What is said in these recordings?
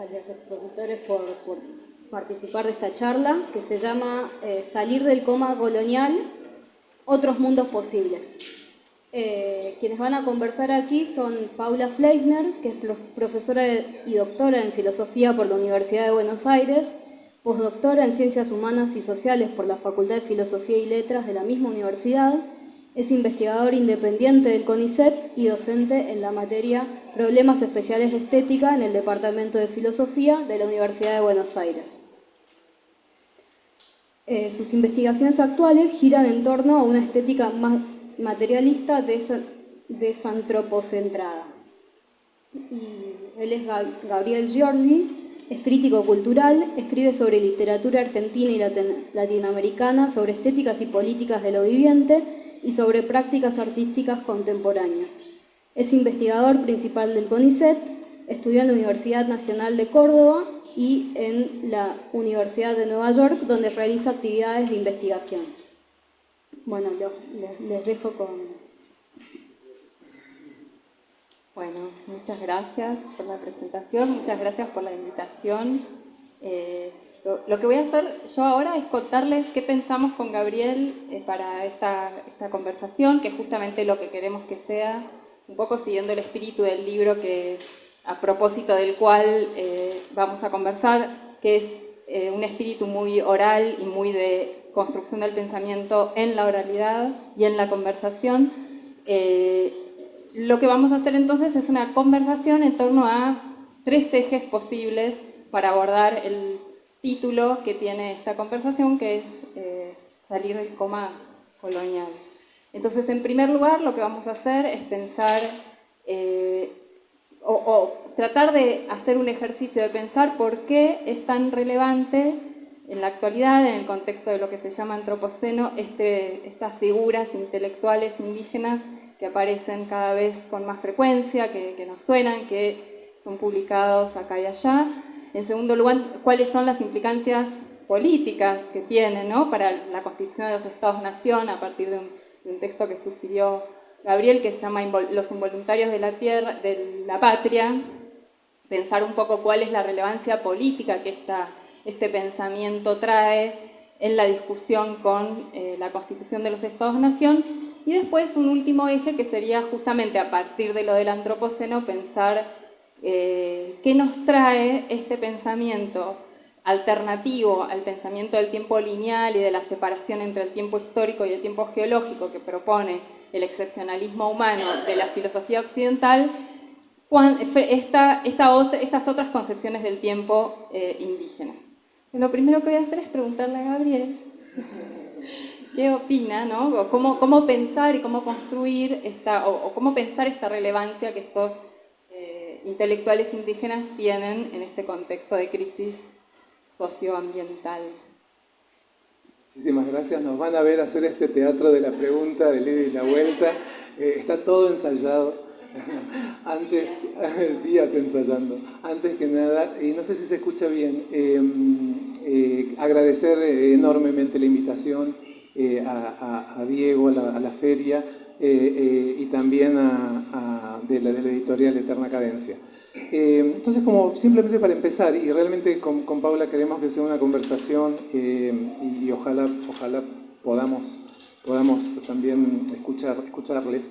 los expositores por participar de esta charla, que se llama Salir del coma colonial, otros mundos posibles. Quienes van a conversar aquí son Paula Fleisner, que es profesora y doctora en Filosofía por la Universidad de Buenos Aires, postdoctora en Ciencias Humanas y Sociales por la Facultad de Filosofía y Letras de la misma universidad. Es investigador independiente del CONICET y docente en la materia Problemas Especiales de Estética en el Departamento de Filosofía de la Universidad de Buenos Aires. Sus investigaciones actuales giran en torno a una estética más materialista desantropocentrada. Él es Gabriel Giorgi, es crítico cultural, escribe sobre literatura argentina y latinoamericana, sobre estéticas y políticas de lo viviente y sobre prácticas artísticas contemporáneas. Es investigador principal del CONICET, estudió en la Universidad Nacional de Córdoba y en la Universidad de Nueva York, donde realiza actividades de investigación. Bueno, les dejo con... Bueno, muchas gracias por la presentación, muchas gracias por la invitación. Lo que voy a hacer yo ahora es contarles qué pensamos con Gabriel para esta conversación, que es justamente lo que queremos que sea, un poco siguiendo el espíritu del libro a propósito del cual vamos a conversar, que es un espíritu muy oral y muy de construcción del pensamiento en la oralidad y en la conversación. Lo que vamos a hacer entonces es una conversación en torno a 3 ejes posibles para abordar el título que tiene esta conversación, que es salir del coma colonial. Entonces, en primer lugar, lo que vamos a hacer es pensar o tratar de hacer un ejercicio de pensar por qué es tan relevante en la actualidad, en el contexto de lo que se llama antropoceno, estas figuras intelectuales indígenas que aparecen cada vez con más frecuencia, que nos suenan, que son publicados acá y allá. En segundo lugar, cuáles son las implicancias políticas que tienen, ¿no?, para la constitución de los Estados-nación a partir de un texto que sugirió Gabriel, que se llama Los involuntarios de la tierra, de la patria. Pensar un poco cuál es la relevancia política que este pensamiento trae en la discusión con la constitución de los Estados-nación. Y después un último eje que sería justamente a partir de lo del antropoceno pensar qué nos trae este pensamiento alternativo al pensamiento del tiempo lineal y de la separación entre el tiempo histórico y el tiempo geológico que propone el excepcionalismo humano de la filosofía occidental, estas otras concepciones del tiempo indígena. Lo primero que voy a hacer es preguntarle a Gabriel qué opina, ¿no? Cómo pensar y cómo construir cómo pensar esta relevancia que estos intelectuales indígenas tienen en este contexto de crisis socioambiental. Muchísimas gracias. Nos van a ver hacer este teatro de la pregunta, del ida y la vuelta. Está todo ensayado. Días ensayando. Antes que nada, y no sé si se escucha bien, agradecer enormemente la invitación a Diego, a la feria, y también de la editorial Eterna Cadencia. Entonces, como simplemente para empezar, y realmente con Paula queremos que sea una conversación y ojalá podamos también escucharles.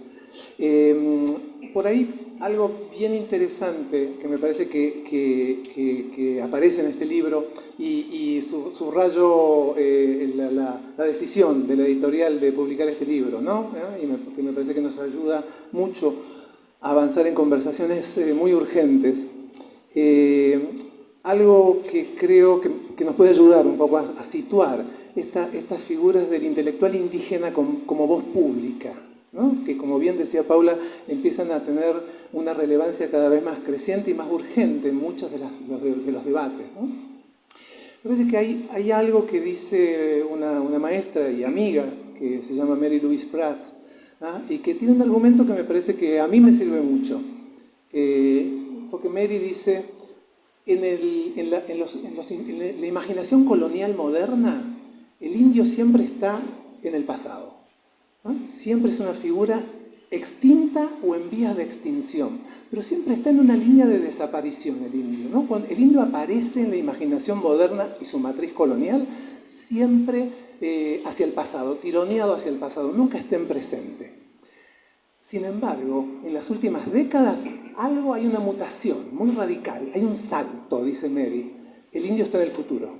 Por ahí algo bien interesante que me parece que aparece en este libro y subrayo la decisión de la editorial de publicar este libro, ¿no? Y que me parece que nos ayuda mucho a avanzar en conversaciones muy urgentes. Algo que creo que nos puede ayudar un poco a situar estas figuras del intelectual indígena como voz pública, ¿no? Que, como bien decía Paula, empiezan a tener una relevancia cada vez más creciente y más urgente en muchos de los debates, ¿no? Me parece que hay algo que dice una maestra y amiga que se llama Mary Louise Pratt, ¿ah? Y que tiene un argumento que me parece que a mí me sirve mucho, porque Mary dice, en la imaginación colonial moderna, el indio siempre está en el pasado, ¿no? Siempre es una figura extinta o en vías de extinción. pero siempre está en una línea de desaparición el indio, ¿no? Cuando el indio aparece en la imaginación moderna y su matriz colonial, siempre hacia el pasado, tironeado hacia el pasado, nunca está en presente. Sin embargo, en las últimas décadas hay una mutación muy radical, hay un salto, dice Mary. El indio está en el futuro.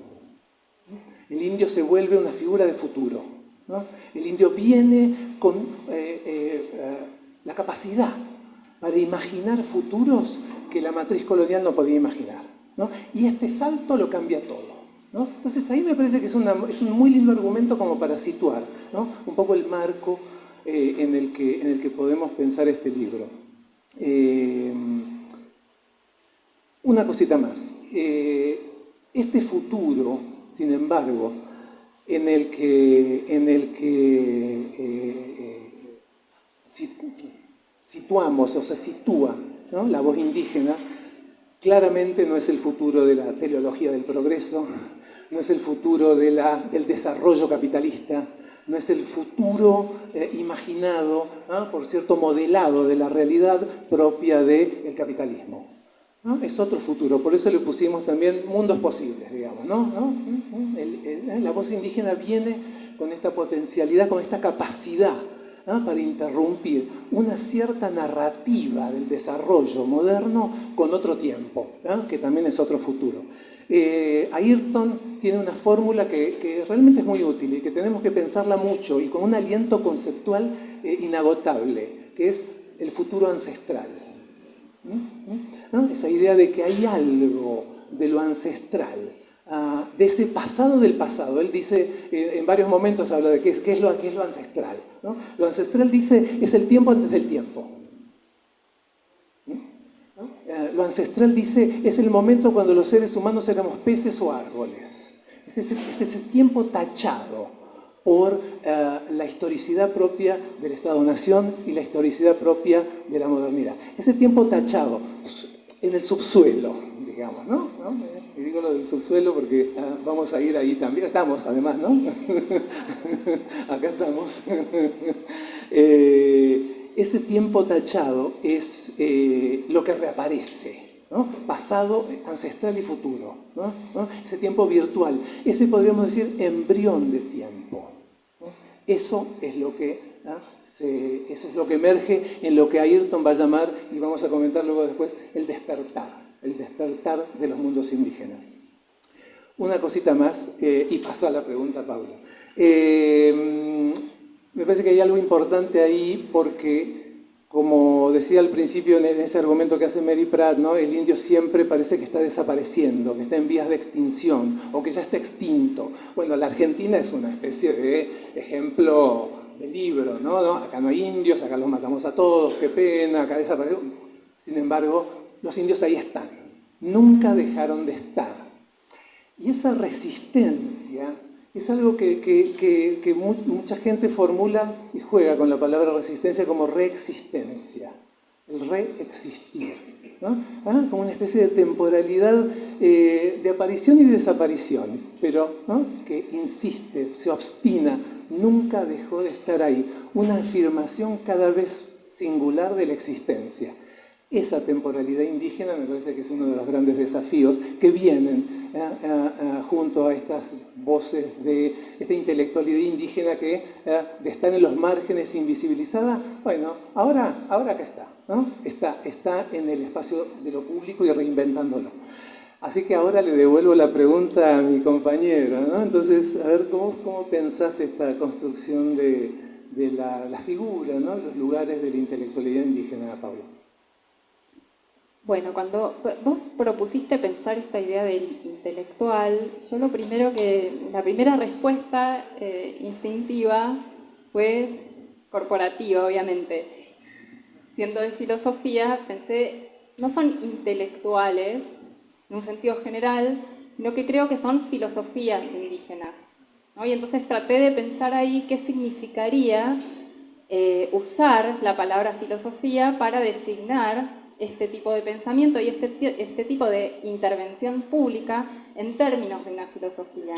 El indio se vuelve una figura de futuro, ¿no? El indio viene con la capacidad para imaginar futuros que la matriz colonial no podía imaginar, ¿no? Y este salto lo cambia todo, ¿no? Entonces ahí me parece que es un muy lindo argumento como para situar, ¿no? Un poco el marco en el que podemos pensar este libro. Una cosita más. Este futuro, sin embargo, en el que situamos o se sitúa, ¿no?, la voz indígena, claramente no es el futuro de la teleología del progreso, no es el futuro del desarrollo capitalista, no es el futuro imaginado, ¿no?, por cierto, modelado de la realidad propia del capitalismo, ¿no? Es otro futuro, por eso le pusimos también mundos posibles, digamos, ¿no? La voz indígena viene con esta potencialidad, con esta capacidad, ¿no?, para interrumpir una cierta narrativa del desarrollo moderno con otro tiempo, ¿no?, que también es otro futuro. Ayrton tiene una fórmula que realmente es muy útil y que tenemos que pensarla mucho y con un aliento conceptual inagotable, que es el futuro ancestral. ¿No? Esa idea de que hay algo de lo ancestral, de ese pasado del pasado. Él dice, en varios momentos habla de qué es lo ancestral, ¿no? Lo ancestral, dice, es el tiempo antes del tiempo. Lo ancestral, dice, es el momento cuando los seres humanos éramos peces o árboles. Es ese tiempo tachado por la historicidad propia del Estado-Nación y la historicidad propia de la modernidad. Ese tiempo tachado en el subsuelo, digamos, ¿no? Y digo lo del subsuelo porque vamos a ir ahí también. Estamos, además, ¿no? Acá estamos. Ese tiempo tachado es lo que reaparece, ¿no? Pasado, ancestral y futuro, ¿no? Ese tiempo virtual, ese podríamos decir embrión de tiempo, ¿no? Eso es lo que emerge en lo que Ayrton va a llamar, y vamos a comentar luego después, el despertar de los mundos indígenas. Una cosita más, y paso a la pregunta, Pablo. Me parece que hay algo importante ahí porque, como decía al principio en ese argumento que hace Mary Pratt, ¿no?, el indio siempre parece que está desapareciendo, que está en vías de extinción o que ya está extinto. Bueno, la Argentina es una especie de ejemplo de libro, ¿no? Acá no hay indios, acá los matamos a todos, qué pena, acá desapareció. Sin embargo, los indios ahí están, nunca dejaron de estar. Y esa resistencia es algo que mucha gente formula y juega con la palabra resistencia como reexistencia, el reexistir, ¿no? Como una especie de temporalidad de aparición y desaparición, pero, ¿no?, que insiste, se obstina, nunca dejó de estar ahí, una afirmación cada vez singular de la existencia. Esa temporalidad indígena me parece que es uno de los grandes desafíos que vienen junto a estas voces de esta intelectualidad indígena que de estar en los márgenes invisibilizada. Bueno, ahora acá está, ¿no? Está en el espacio de lo público y reinventándolo. Así que ahora le devuelvo la pregunta a mi compañero, ¿no? Entonces, a ver, ¿cómo pensás esta construcción de la figura, ¿no?, los lugares de la intelectualidad indígena, Pablo? Bueno, cuando vos propusiste pensar esta idea del intelectual, yo la primera respuesta instintiva fue corporativa, obviamente. Siendo de filosofía, pensé, no son intelectuales en un sentido general, sino que creo que son filosofías indígenas, ¿no? Y entonces traté de pensar ahí qué significaría usar la palabra filosofía para designar este tipo de pensamiento y este tipo de intervención pública en términos de una filosofía,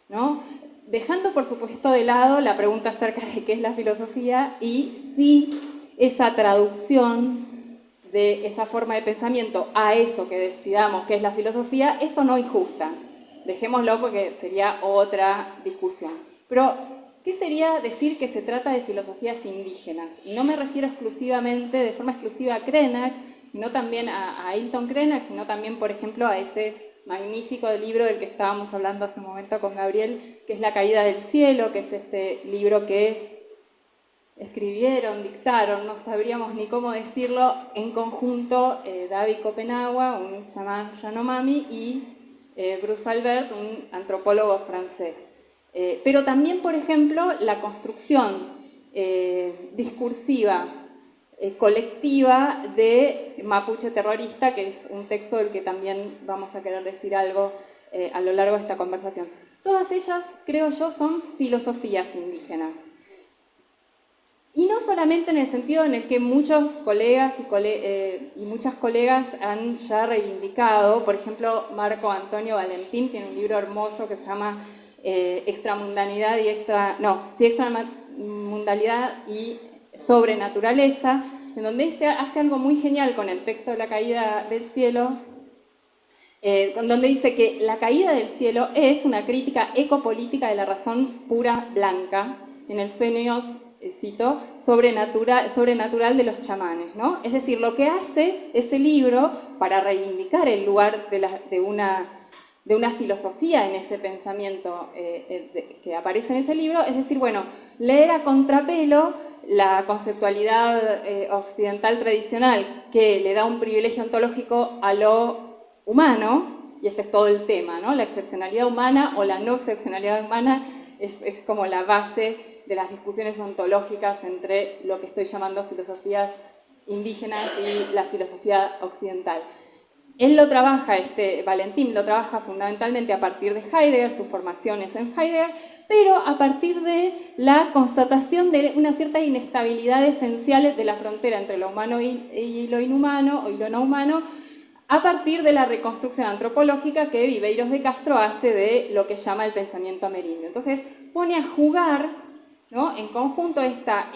¿no? Dejando, por supuesto, de lado la pregunta acerca de qué es la filosofía y si esa traducción de esa forma de pensamiento a eso que decidamos que es la filosofía, eso no injusta. Dejémoslo porque sería otra discusión. Pero, ¿qué sería decir que se trata de filosofías indígenas? Y no me refiero exclusivamente, de forma exclusiva a Krenak, sino también a Ailton Krenak, sino también, por ejemplo, a ese magnífico libro del que estábamos hablando hace un momento con Gabriel, que es La caída del cielo, que es este libro que escribieron, dictaron, no sabríamos ni cómo decirlo, en conjunto David Kopenawa, un chamán Yanomami, y Bruce Albert, un antropólogo francés. Pero también, por ejemplo, la construcción discursiva, colectiva de Mapuche terrorista, que es un texto del que también vamos a querer decir algo a lo largo de esta conversación. Todas ellas, creo yo, son filosofías indígenas. Y no solamente en el sentido en el que muchos colegas y muchas colegas han ya reivindicado, por ejemplo, Marco Antonio Valentín tiene un libro hermoso que se llama Extramundanidad y Extramundalidad y Sobrenaturaleza, en donde se hace algo muy genial con el texto de La caída del cielo, donde dice que la caída del cielo es una crítica ecopolítica de la razón pura blanca, en el sueño, cito, sobrenatural de los chamanes, ¿no? Es decir, lo que hace ese libro para reivindicar el lugar de una filosofía en ese pensamiento que aparece en ese libro, es decir, bueno, leer a contrapelo la conceptualidad occidental tradicional que le da un privilegio ontológico a lo humano, y este es todo el tema, ¿no? La excepcionalidad humana o la no excepcionalidad humana es como la base de las discusiones ontológicas entre lo que estoy llamando filosofías indígenas y la filosofía occidental. Él lo trabaja, Valentín lo trabaja fundamentalmente a partir de Heidegger, sus formaciones en Heidegger, pero a partir de la constatación de una cierta inestabilidad esencial de la frontera entre lo humano y lo inhumano o y lo no humano, a partir de la reconstrucción antropológica que Viveiros de Castro hace de lo que llama el pensamiento amerindio. Entonces pone a jugar, ¿no?, en conjunto esta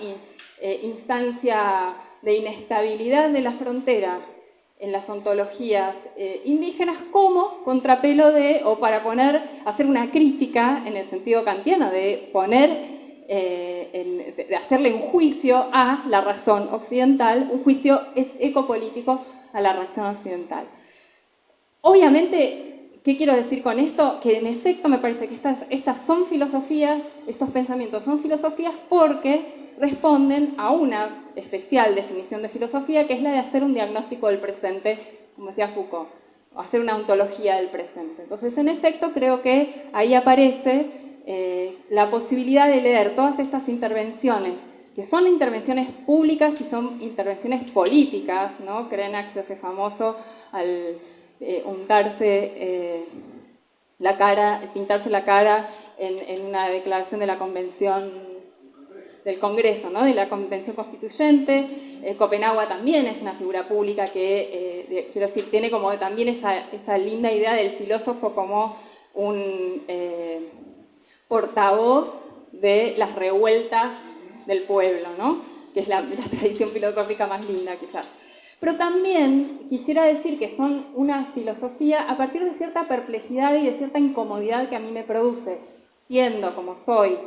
instancia de inestabilidad de la frontera en las ontologías indígenas como contrapelo o para hacer una crítica en el sentido kantiano de de hacerle un juicio a la razón occidental, un juicio ecopolítico a la razón occidental. Obviamente, ¿qué quiero decir con esto? Que en efecto me parece que estas son filosofías, estos pensamientos son filosofías porque responden a una especial definición de filosofía, que es la de hacer un diagnóstico del presente, como decía Foucault, o hacer una ontología del presente. Entonces, en efecto, creo que ahí aparece la posibilidad de leer todas estas intervenciones, que son intervenciones públicas y son intervenciones políticas, ¿no? Krenak se hace famoso al pintarse la cara en una declaración de la Convención del Congreso, ¿no?, de la Convención Constituyente. Kopenawa también es una figura pública que, quiero decir, tiene como también esa linda idea del filósofo como un portavoz de las revueltas del pueblo, ¿no?, que es la tradición filosófica más linda quizás. Pero también quisiera decir que son una filosofía a partir de cierta perplejidad y de cierta incomodidad que a mí me produce, siendo como soy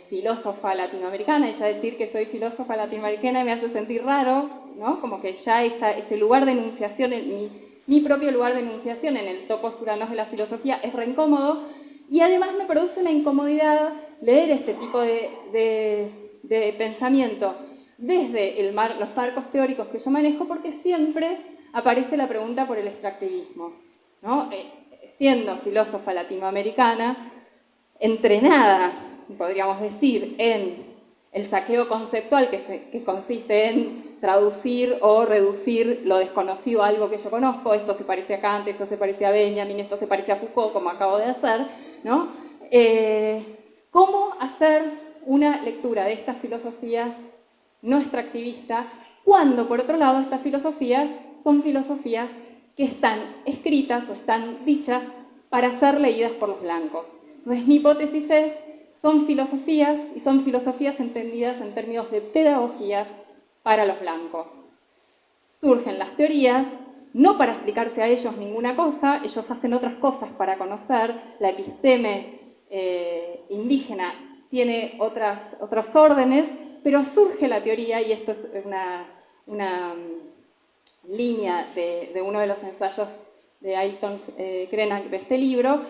filósofa latinoamericana, y ya decir que soy filósofa latinoamericana me hace sentir raro, ¿no?, como que ya ese lugar de enunciación, mi propio lugar de enunciación en el topos uranos de la filosofía es re incómodo, y además me produce una incomodidad leer este tipo de pensamiento desde los marcos teóricos que yo manejo, porque siempre aparece la pregunta por el extractivismo, ¿no? Siendo filósofa latinoamericana, entrenada, podríamos decir, en el saqueo conceptual que consiste en traducir o reducir lo desconocido a algo que yo conozco, esto se parece a Kant, esto se parece a Benjamin, esto se parece a Foucault, como acabo de hacer, ¿no? ¿Cómo hacer una lectura de estas filosofías no extractivista cuando, por otro lado, estas filosofías son filosofías que están escritas o están dichas para ser leídas por los blancos? Entonces, mi hipótesis es, son filosofías y son filosofías entendidas en términos de pedagogías para los blancos. surgen las teorías, no para explicarse a ellos ninguna cosa, ellos hacen otras cosas para conocer, la episteme indígena tiene otras órdenes, pero surge la teoría, y esto es una línea de uno de los ensayos de Ailton Krenak de este libro,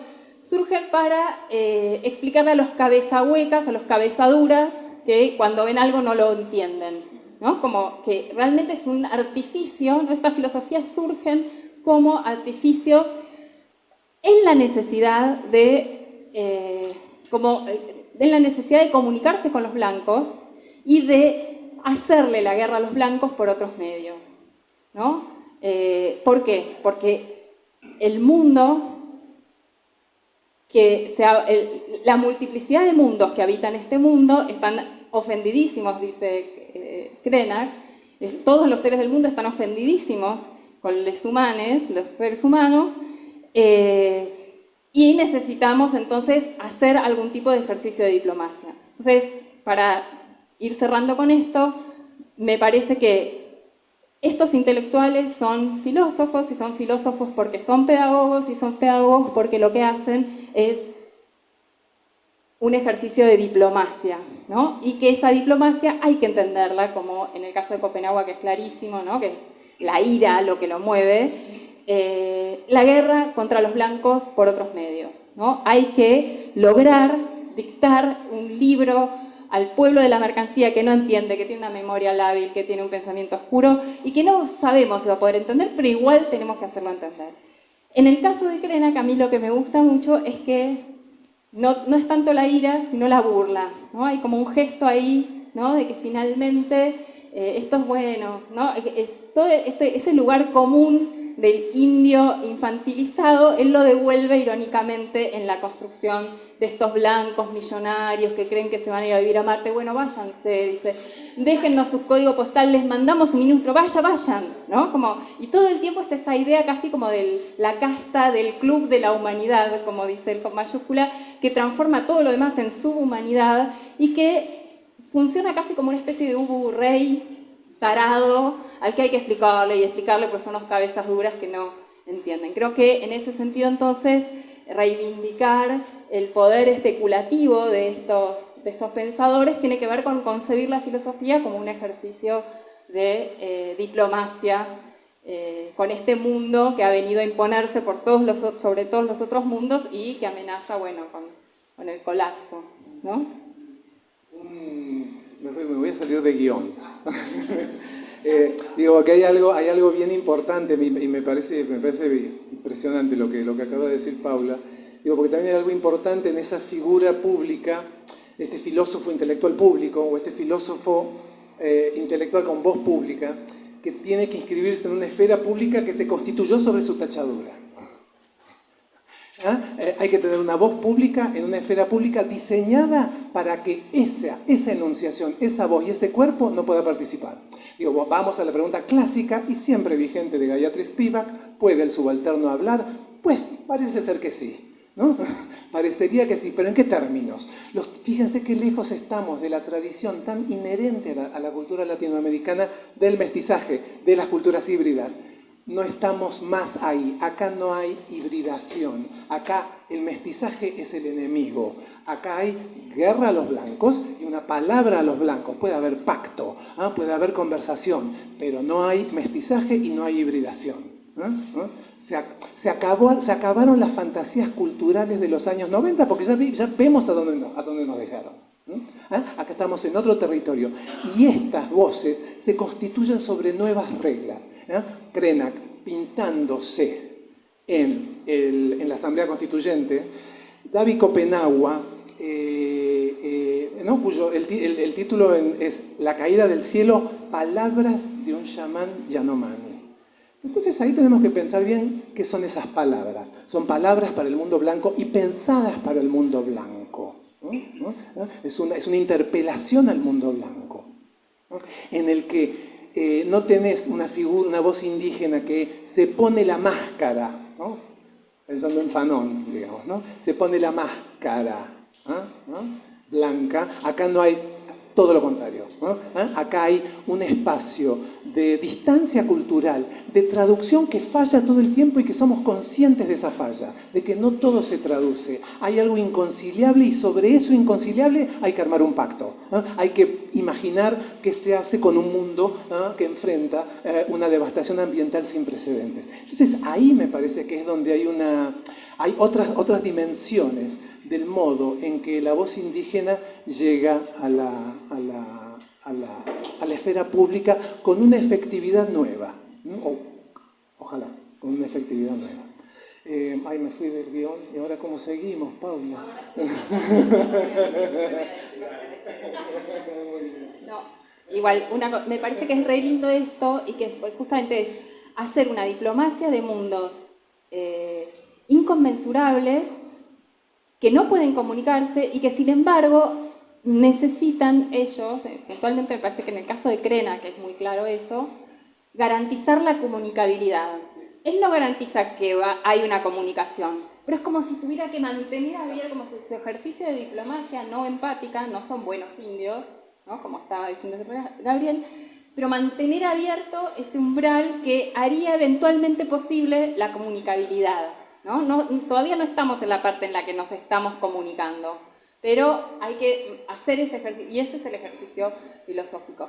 surgen para explicarle a los cabezahuecas, a los cabezaduras, que cuando ven algo no lo entienden, ¿no? Como que realmente es un artificio, ¿no? Estas filosofías surgen como artificios en la necesidad de comunicarse con los blancos y de hacerle la guerra a los blancos por otros medios, ¿no? ¿Por qué? Porque el mundo, la multiplicidad de mundos que habitan este mundo están ofendidísimos, dice Krenak, todos los seres del mundo están ofendidísimos con los seres humanos, y necesitamos entonces hacer algún tipo de ejercicio de diplomacia. Entonces, para ir cerrando con esto, me parece que estos intelectuales son filósofos, y son filósofos porque son pedagogos, y son pedagogos porque lo que hacen es un ejercicio de diplomacia, ¿no? Y que esa diplomacia hay que entenderla, como en el caso de Copenhague, que es clarísimo, ¿no? Que es la ira lo que lo mueve, la guerra contra los blancos por otros medios, ¿no? Hay que lograr dictar un libro al pueblo de la mercancía que no entiende, que tiene una memoria lábil, que tiene un pensamiento oscuro y que no sabemos si va a poder entender, pero igual tenemos que hacerlo entender. En el caso de Krenak, a mí lo que me gusta mucho es que no es tanto la ira, sino la burla, ¿no? Hay como un gesto ahí, ¿no? De que finalmente esto es bueno, ¿no? Todo ese lugar común del indio infantilizado, él lo devuelve irónicamente en la construcción de estos blancos millonarios que creen que se van a ir a vivir a Marte. Bueno, váyanse, dice, déjennos sus códigos postales, les mandamos un ministro, vayan, ¿no? Y todo el tiempo está esa idea casi como de la casta del club de la humanidad, como dice él con mayúscula, que transforma todo lo demás en subhumanidad y que funciona casi como una especie de Ubu rey tarado al que hay que explicarle, pues son unas cabezas duras que no entienden. Creo que en ese sentido, entonces, reivindicar el poder especulativo de estos pensadores tiene que ver con concebir la filosofía como un ejercicio de diplomacia con este mundo que ha venido a imponerse sobre todos los otros mundos y que amenaza, bueno, con el colapso, ¿no? Me voy a salir de guión. Digo que hay algo bien importante y me parece impresionante lo que acaba de decir Paula. Digo, porque también hay algo importante en esa figura pública, este filósofo intelectual público o este filósofo intelectual con voz pública, que tiene que inscribirse en una esfera pública que se constituyó sobre su tachadura. Hay que tener una voz pública en una esfera pública diseñada para que esa enunciación, esa voz y ese cuerpo no pueda participar. Digo, vamos a la pregunta clásica y siempre vigente de Gayatri Spivak: ¿puede el subalterno hablar? Pues parece ser que sí, ¿no? Parecería que sí, pero ¿en qué términos? Fíjense qué lejos estamos de la tradición tan inherente a la cultura latinoamericana del mestizaje, de las culturas híbridas. No estamos más ahí, acá no hay hibridación, acá el mestizaje es el enemigo, acá hay guerra a los blancos y una palabra a los blancos, puede haber pacto, puede haber conversación, pero no hay mestizaje y no hay hibridación. Se acabaron las fantasías culturales de los años 90 porque ya vemos a dónde nos dejaron. Acá estamos en otro territorio y estas voces se constituyen sobre nuevas reglas. Krenak, pintándose en la Asamblea Constituyente, David Copenhague, cuyo el título es La caída del cielo, palabras de un chamán Yanomami. Entonces ahí tenemos que pensar bien qué son esas palabras. Son palabras para el mundo blanco y pensadas para el mundo blanco. Es una interpelación al mundo blanco, en el que no tenés una figura, una voz indígena que se pone la máscara, ¿no? Pensando en Fanon, digamos, ¿no? Se pone la máscara blanca. Acá no hay todo lo contrario, ¿no? Acá hay un espacio de distancia cultural, de traducción que falla todo el tiempo y que somos conscientes de esa falla, de que no todo se traduce. Hay algo inconciliable y sobre eso inconciliable hay que armar un pacto. Hay que imaginar qué se hace con un mundo que enfrenta una devastación ambiental sin precedentes. Entonces ahí me parece que es donde hay otras dimensiones del modo en que la voz indígena llega a la esfera pública con una efectividad nueva, ¿no? Ojalá, con una efectividad nueva. Ay, me fui del guión, ¿y ahora cómo seguimos, Paula? No, igual, me parece que es re lindo esto y que justamente es hacer una diplomacia de mundos inconmensurables que no pueden comunicarse y que sin embargo necesitan ellos, puntualmente me parece que en el caso de Crena, que es muy claro eso, garantizar la comunicabilidad. Él no garantiza que hay una comunicación, pero es como si tuviera que mantener abierto, como si su ejercicio de diplomacia no empática, no son buenos indios, ¿no? Como estaba diciendo Gabriel, pero mantener abierto ese umbral que haría eventualmente posible la comunicabilidad, ¿no? Todavía no estamos en la parte en la que nos estamos comunicando, pero hay que hacer ese ejercicio, y ese es el ejercicio filosófico.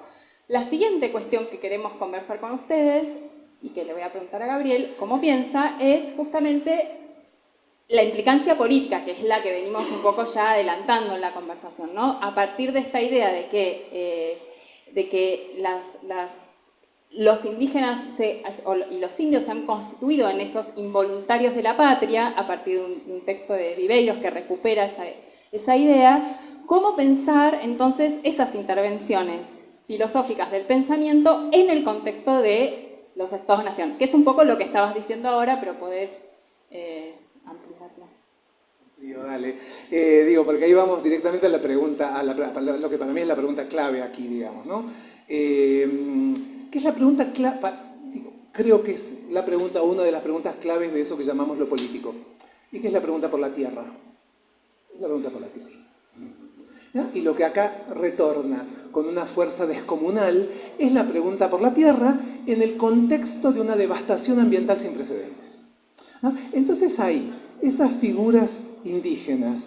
La siguiente cuestión que queremos conversar con ustedes, y que le voy a preguntar a Gabriel cómo piensa, es justamente la implicancia política, que es la que venimos un poco ya adelantando en la conversación, ¿no? A partir de esta idea de que los indígenas y los indios se han constituido en esos involuntarios de la patria, a partir de un texto de Viveiros que recupera esa idea, ¿cómo pensar entonces esas intervenciones filosóficas del pensamiento en el contexto de los estados-nación? Que es un poco lo que estabas diciendo ahora, pero podés ampliarlo. Dale. Porque ahí vamos directamente a la pregunta, a lo que para mí es la pregunta clave aquí, digamos, ¿no? ¿Qué es la pregunta clave? Creo que es la pregunta, una de las preguntas claves de eso que llamamos lo político. ¿Y qué es la pregunta por la tierra? Es la pregunta por la tierra. ¿No? Y lo que acá retorna con una fuerza descomunal es la pregunta por la tierra en el contexto de una devastación ambiental sin precedentes. ¿No? Entonces ahí, esas figuras indígenas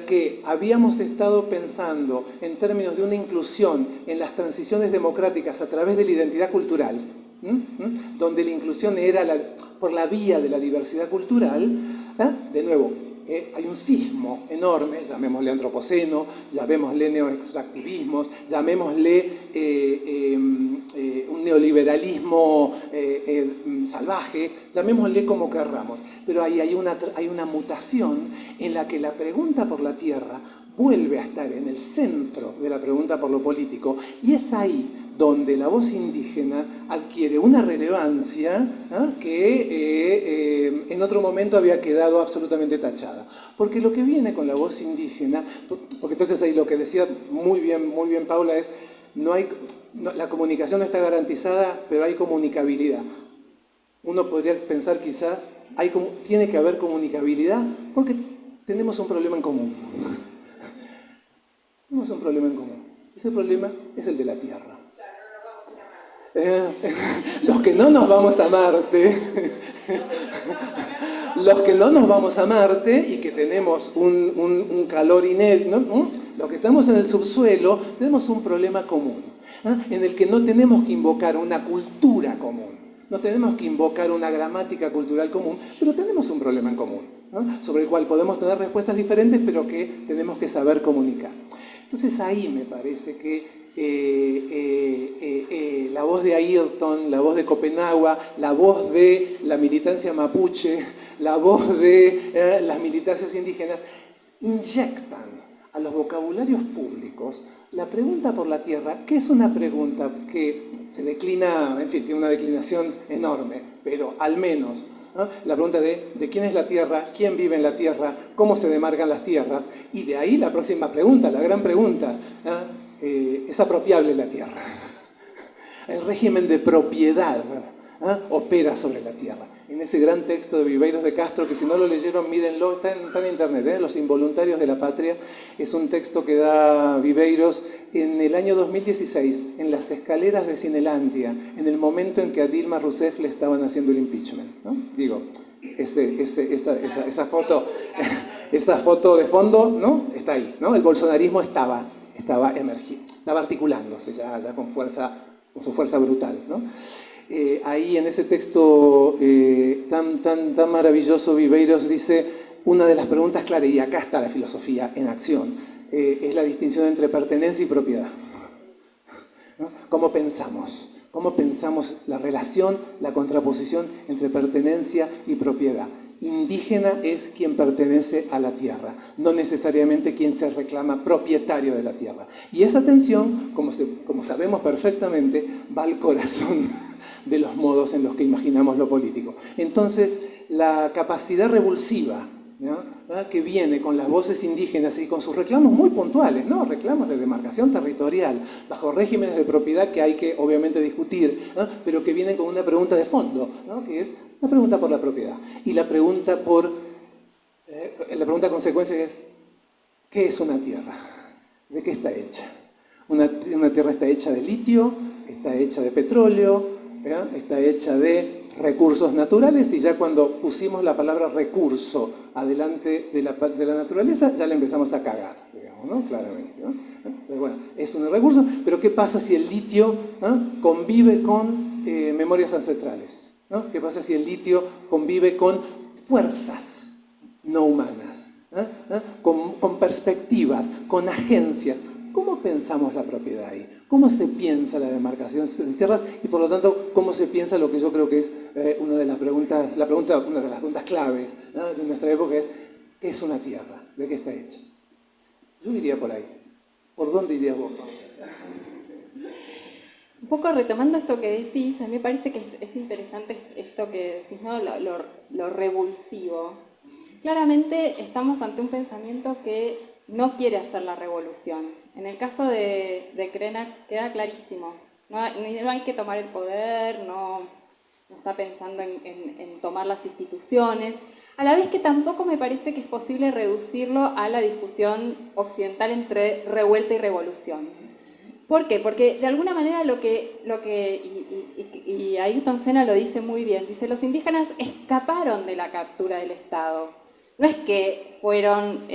que habíamos estado pensando en términos de una inclusión en las transiciones democráticas a través de la identidad cultural, donde la inclusión era por la vía de la diversidad cultural, de nuevo, hay un sismo enorme, llamémosle antropoceno, llamémosle neoextractivismos, llamémosle un neoliberalismo salvaje, llamémosle como querramos. Pero ahí hay una mutación en la que la pregunta por la tierra vuelve a estar en el centro de la pregunta por lo político, y es ahí donde la voz indígena adquiere una relevancia que en otro momento había quedado absolutamente tachada. Porque lo que viene con la voz indígena, porque entonces ahí lo que decía muy bien Paula es, la comunicación no está garantizada, pero hay comunicabilidad. Uno podría pensar quizás, tiene que haber comunicabilidad porque tenemos un problema en común. Tenemos un problema en común. Ese problema es el de la tierra. Los que no nos vamos a Marte, los que no nos vamos a Marte y que tenemos un calor inédito, ¿no? Los que estamos en el subsuelo, tenemos un problema común, en el que no tenemos que invocar una cultura común, no tenemos que invocar una gramática cultural común, pero tenemos un problema en común, ¿no? Sobre el cual podemos tener respuestas diferentes, pero que tenemos que saber comunicar. Entonces ahí me parece que la voz de Ayrton, la voz de Copenhague, la voz de la militancia mapuche, la voz de las militancias indígenas, inyectan a los vocabularios públicos la pregunta por la tierra, que es una pregunta que se declina, en fin, tiene una declinación enorme, pero al menos, ¿no? La pregunta de quién es la tierra, quién vive en la tierra, cómo se demarcan las tierras, y de ahí la próxima pregunta, la gran pregunta, ¿es apropiable la tierra? El régimen de propiedad opera sobre la tierra. En ese gran texto de Viveiros de Castro, que si no lo leyeron, mírenlo, está en internet, Los involuntarios de la patria, es un texto que da Viveiros en el año 2016, en las escaleras de Cinelandia, en el momento en que a Dilma Rousseff le estaban haciendo el impeachment, ¿no? Digo, esa foto de fondo, ¿no? Está ahí, ¿no? El bolsonarismo estaba emergiendo, estaba articulándose ya con su fuerza brutal, ¿no? Ahí en ese texto tan maravilloso, Viveiros dice, una de las preguntas claras, y acá está la filosofía en acción, es la distinción entre pertenencia y propiedad, ¿no? ¿Cómo pensamos? ¿Cómo pensamos la relación, la contraposición entre pertenencia y propiedad? Indígena es quien pertenece a la tierra, no necesariamente quien se reclama propietario de la tierra. Y esa tensión, como sabemos perfectamente, va al corazón de los modos en los que imaginamos lo político. Entonces, la capacidad revulsiva, ¿no?, que viene con las voces indígenas y con sus reclamos muy puntuales, ¿no? Reclamos de demarcación territorial, bajo regímenes de propiedad que hay que obviamente discutir, ¿no?, pero que vienen con una pregunta de fondo, ¿no?, que es la pregunta por la propiedad. Y la pregunta consecuencia es, ¿qué es una tierra? ¿De qué está hecha? Una tierra está hecha de litio, está hecha de petróleo, ¿verdad?, está hecha de recursos naturales, y ya cuando pusimos la palabra recurso adelante de la naturaleza, ya le empezamos a cagar, digamos, ¿no? Claramente, ¿no? Pero bueno, es un recurso, pero ¿qué pasa si el litio, ¿no?, convive con memorias ancestrales, ¿no? ¿Qué pasa si el litio convive con fuerzas no humanas, con perspectivas, con agencias? ¿Cómo pensamos la propiedad ahí? ¿Cómo se piensa la demarcación de tierras? Y por lo tanto, ¿cómo se piensa lo que yo creo que es una de las preguntas claves, ¿no?, de nuestra época es, ¿qué es una tierra? ¿De qué está hecha? Yo iría por ahí. ¿Por dónde irías vos? Un poco retomando esto que decís, a mí me parece que es interesante esto que decís, ¿no?, lo revulsivo. Claramente estamos ante un pensamiento que no quiere hacer la revolución. En el caso de Krenak queda clarísimo. No hay que tomar el poder, no está pensando en tomar las instituciones, a la vez que tampoco me parece que es posible reducirlo a la discusión occidental entre revuelta y revolución. ¿Por qué? Porque de alguna manera y Ayrton Senna lo dice muy bien, dice, los indígenas escaparon de la captura del Estado. No es que fueron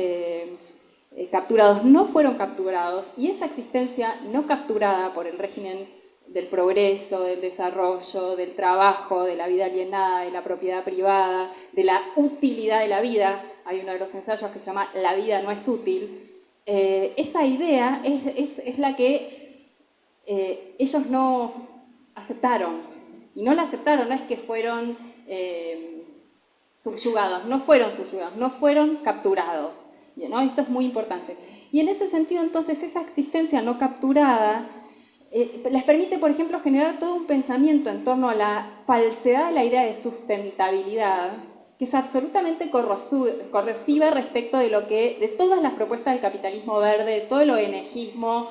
capturados, no fueron capturados, y esa existencia no capturada por el régimen del progreso, del desarrollo, del trabajo, de la vida alienada, de la propiedad privada, de la utilidad de la vida, hay uno de los ensayos que se llama La vida no es útil, esa idea es la que ellos no aceptaron, y no la aceptaron, no es que fueron subyugados, no fueron capturados, ¿no? Esto es muy importante. Y en ese sentido, entonces, esa existencia no capturada les permite, por ejemplo, generar todo un pensamiento en torno a la falsedad de la idea de sustentabilidad, que es absolutamente corrosiva respecto de todas las propuestas del capitalismo verde, de todo el ONGismo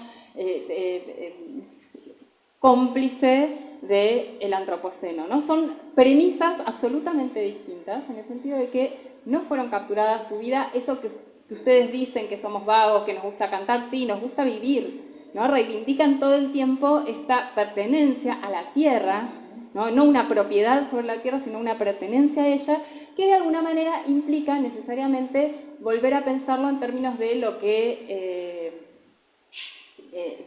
cómplice del antropoceno, ¿no? Son premisas absolutamente distintas, en el sentido de que no fueron capturadas su vida, eso que ustedes dicen que somos vagos, que nos gusta cantar, sí, nos gusta vivir, ¿no? Reivindican todo el tiempo esta pertenencia a la tierra, no una propiedad sobre la tierra, sino una pertenencia a ella, que de alguna manera implica necesariamente volver a pensarlo en términos de lo que,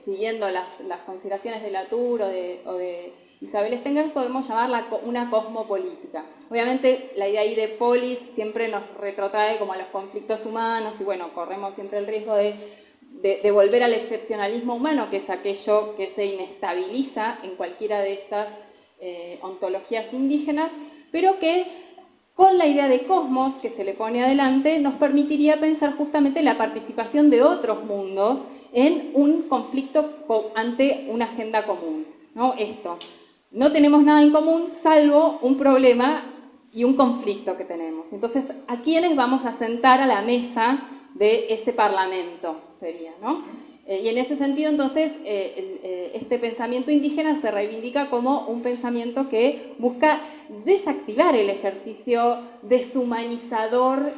siguiendo las consideraciones de Latour o de Isabel Stengers, podemos llamar una cosmopolítica. Obviamente la idea ahí de polis siempre nos retrotrae como a los conflictos humanos y bueno, corremos siempre el riesgo de volver al excepcionalismo humano, que es aquello que se inestabiliza en cualquiera de estas ontologías indígenas, pero que con la idea de cosmos que se le pone adelante nos permitiría pensar justamente la participación de otros mundos en un conflicto ante una agenda común, ¿no? Esto, no tenemos nada en común salvo un problema y un conflicto que tenemos. Entonces, ¿a quiénes vamos a sentar a la mesa de ese parlamento? Sería, ¿no? Y en ese sentido, entonces, este pensamiento indígena se reivindica como un pensamiento que busca desactivar el ejercicio deshumanizador,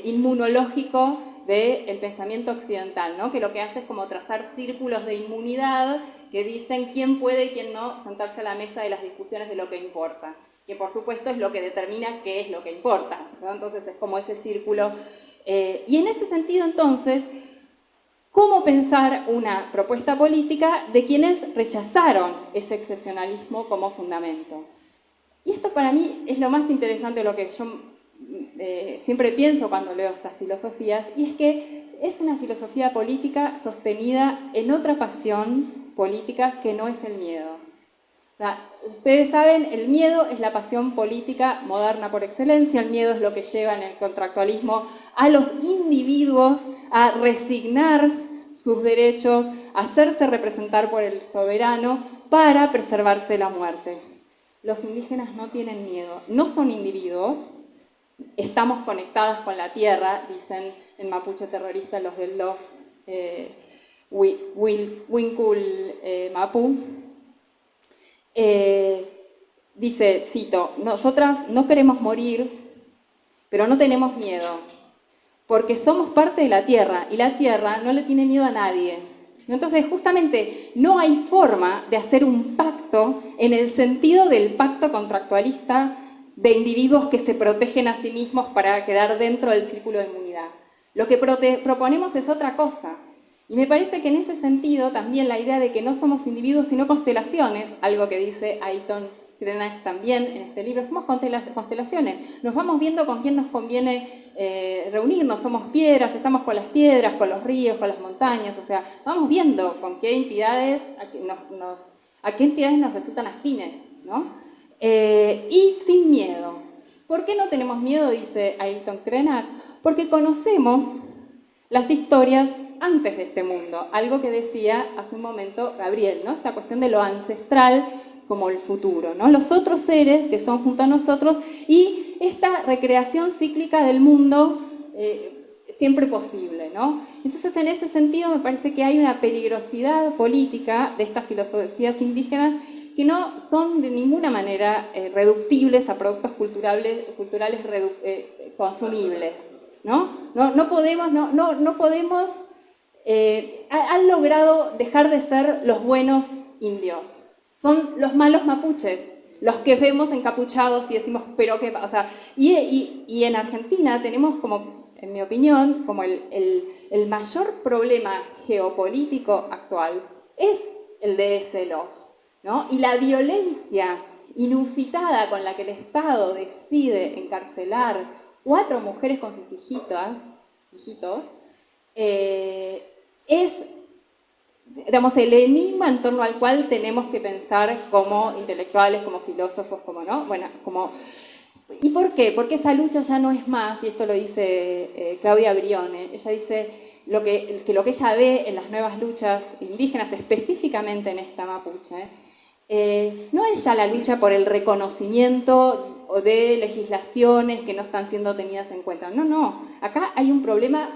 inmunológico del pensamiento occidental, ¿no? Que lo que hace es como trazar círculos de inmunidad que dicen quién puede y quién no sentarse a la mesa de las discusiones de lo que importa, que por supuesto es lo que determina qué es lo que importa, ¿no? Entonces es como ese círculo. Y en ese sentido, entonces, ¿cómo pensar una propuesta política de quienes rechazaron ese excepcionalismo como fundamento? Y esto para mí es lo más interesante de lo que yo siempre pienso cuando leo estas filosofías, y es que es una filosofía política sostenida en otra pasión política que no es el miedo. O sea, ustedes saben, el miedo es la pasión política moderna por excelencia, el miedo es lo que lleva en el contractualismo a los individuos a resignar sus derechos, a hacerse representar por el soberano para preservarse la muerte. Los indígenas no tienen miedo, no son individuos, estamos conectadas con la tierra, dicen en mapuche terrorista los del LOF, Winkul Mapu. Dice, cito, nosotras no queremos morir, pero no tenemos miedo, porque somos parte de la tierra y la tierra no le tiene miedo a nadie. Entonces, justamente, no hay forma de hacer un pacto en el sentido del pacto contractualista de individuos que se protegen a sí mismos para quedar dentro del círculo de inmunidad. Lo que proponemos es otra cosa. Y me parece que en ese sentido también la idea de que no somos individuos sino constelaciones, algo que dice Ailton Krenak también en este libro, somos constelaciones, nos vamos viendo con quién nos conviene reunirnos, somos piedras, estamos con las piedras, con los ríos, con las montañas, o sea, vamos viendo con qué entidades, a qué entidades nos resultan afines, ¿no? Y sin miedo. ¿Por qué no tenemos miedo? Dice Ailton Krenak. Porque conocemos las historias antes de este mundo, algo que decía hace un momento Gabriel, ¿no? Esta cuestión de lo ancestral como el futuro, ¿no? Los otros seres que son junto a nosotros y esta recreación cíclica del mundo siempre posible, ¿no? Entonces, en ese sentido, me parece que hay una peligrosidad política de estas filosofías indígenas que no son de ninguna manera reductibles a productos culturales consumibles, ¿no? No podemos, han logrado dejar de ser los buenos indios. Son los malos mapuches, los que vemos encapuchados y decimos, pero qué pasa. O sea, y en Argentina tenemos como, en mi opinión, como el mayor problema geopolítico actual es el de ese LOF, ¿no? Y la violencia inusitada con la que el Estado decide encarcelar 4 mujeres con sus hijitos, es, digamos, el enigma en torno al cual tenemos que pensar como intelectuales, como filósofos, como, ¿no? Bueno, como... ¿Y por qué? Porque esa lucha ya no es más, y esto lo dice Claudia Brione, ella dice lo que ella ve en las nuevas luchas indígenas, específicamente en esta mapuche, no es ya la lucha por el reconocimiento de legislaciones que no están siendo tenidas en cuenta. No. Acá hay un problema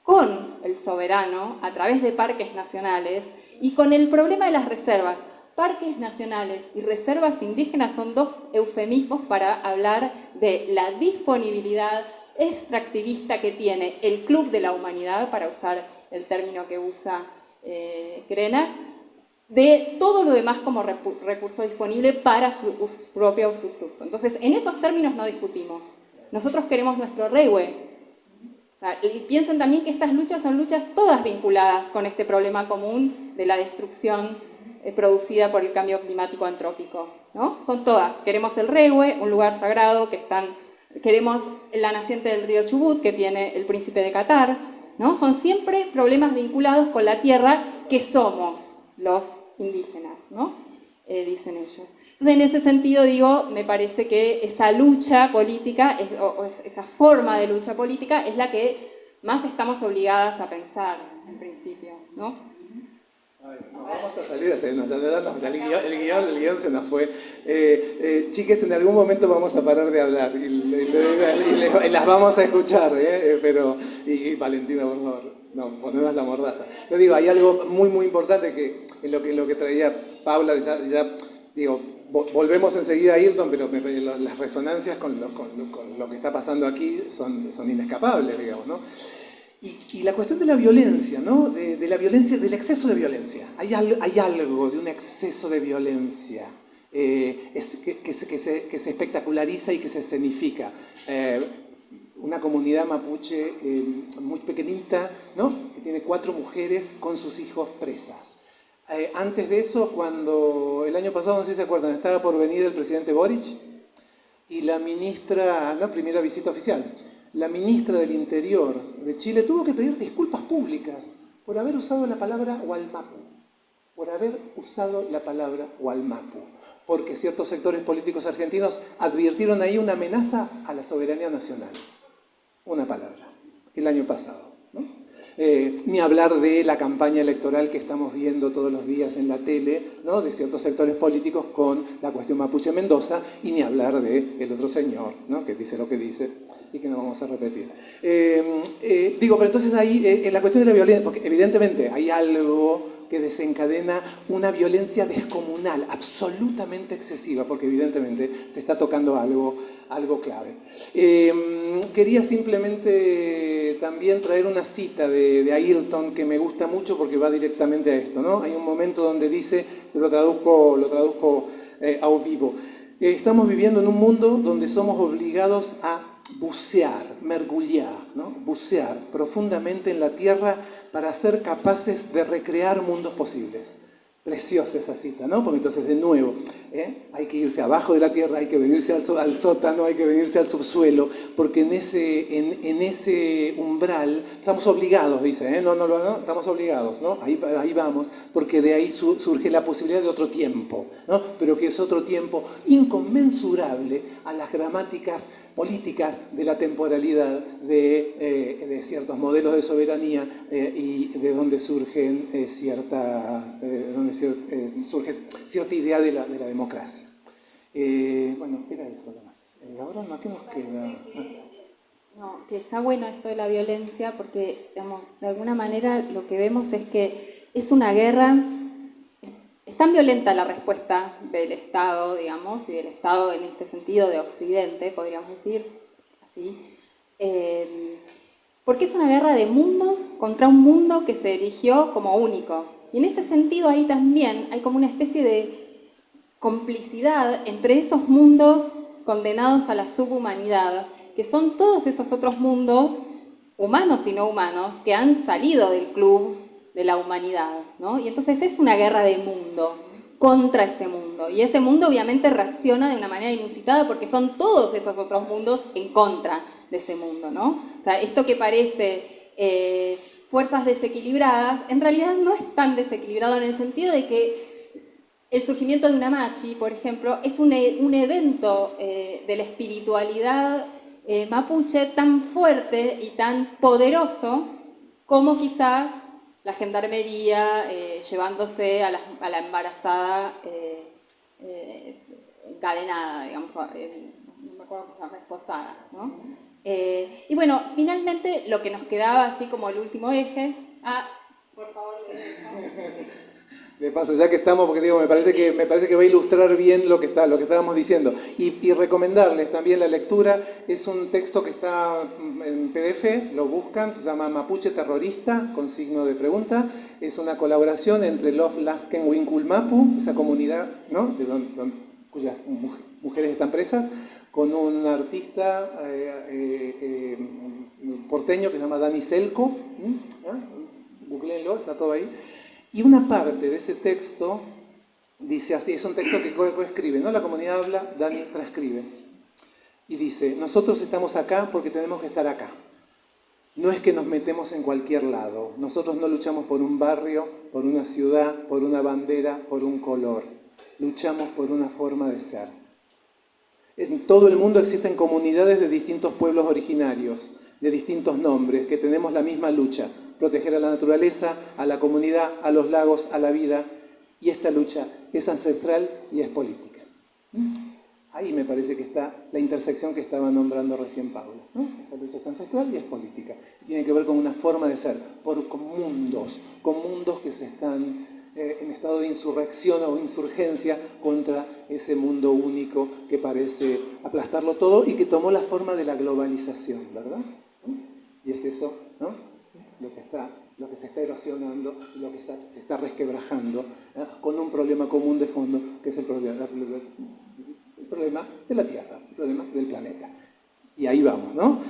con el soberano a través de parques nacionales y con el problema de las reservas. Parques nacionales y reservas indígenas son 2 eufemismos para hablar de la disponibilidad extractivista que tiene el Club de la Humanidad, para usar el término que usa Krenak, de todo lo demás como recurso disponible para su propio usufructo. Entonces, en esos términos no discutimos. Nosotros queremos nuestro rehue. O sea, y piensen también que estas luchas son luchas todas vinculadas con este problema común de la destrucción producida por el cambio climático antrópico, ¿no? Son todas. Queremos el rehue, un lugar sagrado queremos la naciente del río Chubut que tiene el príncipe de Qatar, ¿no? Son siempre problemas vinculados con la tierra que somos los indígenas, ¿no? Dicen ellos. Entonces, en ese sentido, digo, me parece que esa lucha política, esa forma de lucha política, es la que más estamos obligadas a pensar, en principio, ¿no? Vamos a salir, el guión se nos fue. Chiques, en algún momento vamos a parar de hablar y las vamos a escuchar, pero y Valentina, por favor. No, ponemos la mordaza. Yo digo, hay algo muy, muy importante que en lo que traía Paula, ya digo, volvemos enseguida a Ailton, pero las resonancias con lo que está pasando aquí son inescapables, digamos, ¿no? Y la cuestión de la violencia, ¿no? De la violencia, del exceso de violencia. Hay algo de un exceso de violencia que se espectaculariza y que se escenifica. Una comunidad mapuche muy pequeñita, ¿no? Que tiene 4 mujeres con sus hijos presas. Antes de eso, cuando el año pasado, no sé si se acuerdan, estaba por venir el presidente Boric y la ministra, la primera visita oficial, la ministra del Interior de Chile tuvo que pedir disculpas públicas por haber usado la palabra Hualmapu, porque ciertos sectores políticos argentinos advirtieron ahí una amenaza a la soberanía nacional. Una palabra, el año pasado, ¿no? Ni hablar de la campaña electoral que estamos viendo todos los días en la tele, ¿no? De ciertos sectores políticos con la cuestión mapuche Mendoza, y ni hablar del otro señor, ¿no? Que dice lo que dice y que no vamos a repetir. Pero entonces ahí, en la cuestión de la violencia, porque evidentemente hay algo que desencadena una violencia descomunal, absolutamente excesiva, porque evidentemente se está tocando algo clave. Quería simplemente también traer una cita de Ayrton que me gusta mucho porque va directamente a esto, ¿no? Hay un momento donde dice, lo traduzco a vivo, estamos viviendo en un mundo donde somos obligados a bucear, mergullar, ¿no? Bucear profundamente en la tierra para ser capaces de recrear mundos posibles. Preciosa esa cita, ¿no? Porque entonces, de nuevo, hay que irse abajo de la tierra, hay que venirse al sótano, hay que venirse al subsuelo, porque en ese umbral estamos obligados, dice, no, estamos obligados, ¿no? Ahí vamos, porque de ahí surge la posibilidad de otro tiempo, ¿no? Pero que es otro tiempo inconmensurable a las gramáticas políticas de la temporalidad de ciertos modelos de soberanía y de donde surge cierta idea de la democracia. Bueno, era eso además. Ahora no, ¿qué nos queda? No, que está bueno esto de la violencia porque, digamos, de alguna manera lo que vemos es que es una guerra. Es tan violenta la respuesta del Estado, digamos, y del Estado en este sentido de Occidente, podríamos decir así, porque es una guerra de mundos contra un mundo que se erigió como único. Y en ese sentido ahí también hay como una especie de complicidad entre esos mundos condenados a la subhumanidad, que son todos esos otros mundos, humanos y no humanos, que han salido del club de la humanidad, ¿no? Y entonces es una guerra de mundos contra ese mundo. Y ese mundo obviamente reacciona de una manera inusitada porque son todos esos otros mundos en contra de ese mundo, ¿no? O sea, esto que parece fuerzas desequilibradas, en realidad no es tan desequilibrado en el sentido de que el surgimiento de una machi, por ejemplo, es un evento de la espiritualidad mapuche tan fuerte y tan poderoso como quizás la gendarmería llevándose a la embarazada encadenada, digamos, no me acuerdo cómo se llama, esposada, ¿no? Y bueno, finalmente lo que nos quedaba así como el último eje, por favor, De paso, ya que estamos, porque digo, me parece que va a ilustrar bien lo que estábamos diciendo. Y recomendarles también la lectura. Es un texto que está en PDF, lo buscan, se llama Mapuche Terrorista, con signo de pregunta. Es una colaboración entre Love Lafken Winkulmapu, esa comunidad, ¿no? Cuyas mujeres están presas, con un artista porteño que se llama Dani Selko. Googleenlo, está todo ahí. Y una parte de ese texto dice así, es un texto que coescribe, ¿no? La comunidad habla, Dani transcribe. Y dice, nosotros estamos acá porque tenemos que estar acá. No es que nos metemos en cualquier lado. Nosotros no luchamos por un barrio, por una ciudad, por una bandera, por un color. Luchamos por una forma de ser. En todo el mundo existen comunidades de distintos pueblos originarios, de distintos nombres, que tenemos la misma lucha. Proteger a la naturaleza, a la comunidad, a los lagos, a la vida. Y esta lucha es ancestral y es política. Ahí me parece que está la intersección que estaba nombrando recién Pablo, ¿no? Esa lucha es ancestral y es política. Tiene que ver con una forma de ser, con mundos que se están en estado de insurrección o insurgencia contra ese mundo único que parece aplastarlo todo y que tomó la forma de la globalización, ¿verdad? Y es eso, ¿no? lo que se está erosionando, lo que se está resquebrajando, con un problema común de fondo, que es el problema de la Tierra, el problema del planeta. Y ahí vamos, ¿no?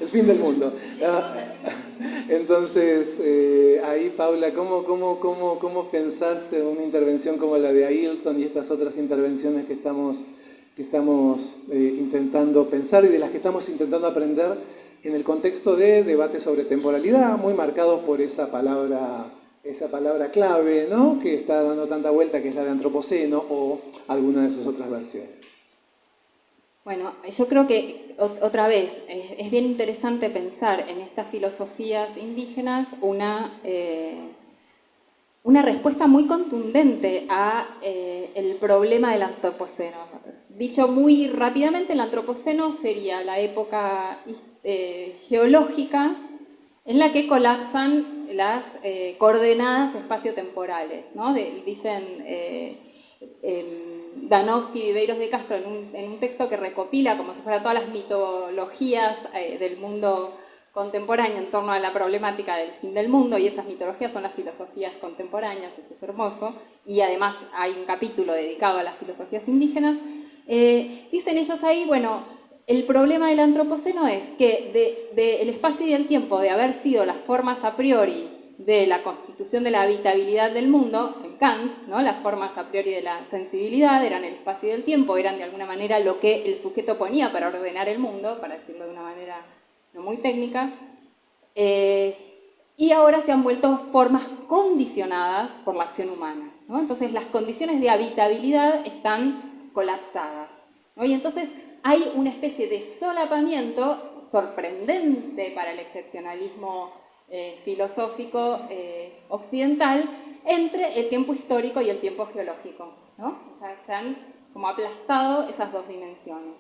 El fin del mundo. Entonces, ahí, Paula, ¿cómo pensás en una intervención como la de Ailton y estas otras intervenciones que estamos intentando pensar y de las que estamos intentando aprender en el contexto de debates sobre temporalidad, muy marcados por esa palabra clave, ¿no?, que está dando tanta vuelta, que es la de antropoceno, o alguna de sus otras versiones? Bueno, yo creo que, otra vez, es bien interesante pensar en estas filosofías indígenas una respuesta muy contundente a el problema del antropoceno. Dicho muy rápidamente, el antropoceno sería la época geológica en la que colapsan las coordenadas espaciotemporales, ¿no? Dicen Danowski y Viveiros de Castro en un texto que recopila como si fuera todas las mitologías del mundo contemporáneo en torno a la problemática del fin del mundo, y esas mitologías son las filosofías contemporáneas, eso es hermoso, y además hay un capítulo dedicado a las filosofías indígenas. Dicen ellos ahí, bueno, el problema del antropoceno es que el espacio y el tiempo de haber sido las formas a priori de la constitución de la habitabilidad del mundo, en Kant, ¿no?, las formas a priori de la sensibilidad eran el espacio y el tiempo, eran de alguna manera lo que el sujeto ponía para ordenar el mundo, para decirlo de una manera no muy técnica, y ahora se han vuelto formas condicionadas por la acción humana, ¿no? Entonces las condiciones de habitabilidad están colapsadas, ¿no? Y entonces hay una especie de solapamiento sorprendente para el excepcionalismo filosófico occidental entre el tiempo histórico y el tiempo geológico, ¿no? O sea, se han como aplastado esas dos dimensiones.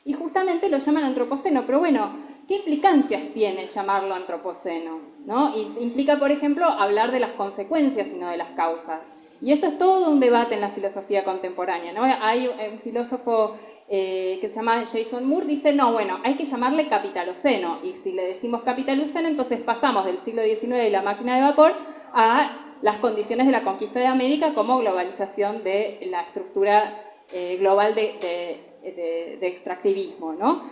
Y justamente lo llaman antropoceno, pero bueno, ¿qué implicancias tiene llamarlo antropoceno, ¿no? Y implica, por ejemplo, hablar de las consecuencias y no de las causas. Y esto es todo un debate en la filosofía contemporánea, ¿no? Hay un filósofo que se llama Jason Moore, dice, no, bueno, hay que llamarle capitaloceno, y si le decimos capitaloceno, entonces pasamos del siglo XIX y la máquina de vapor a las condiciones de la conquista de América como globalización de la estructura global de extractivismo, ¿no?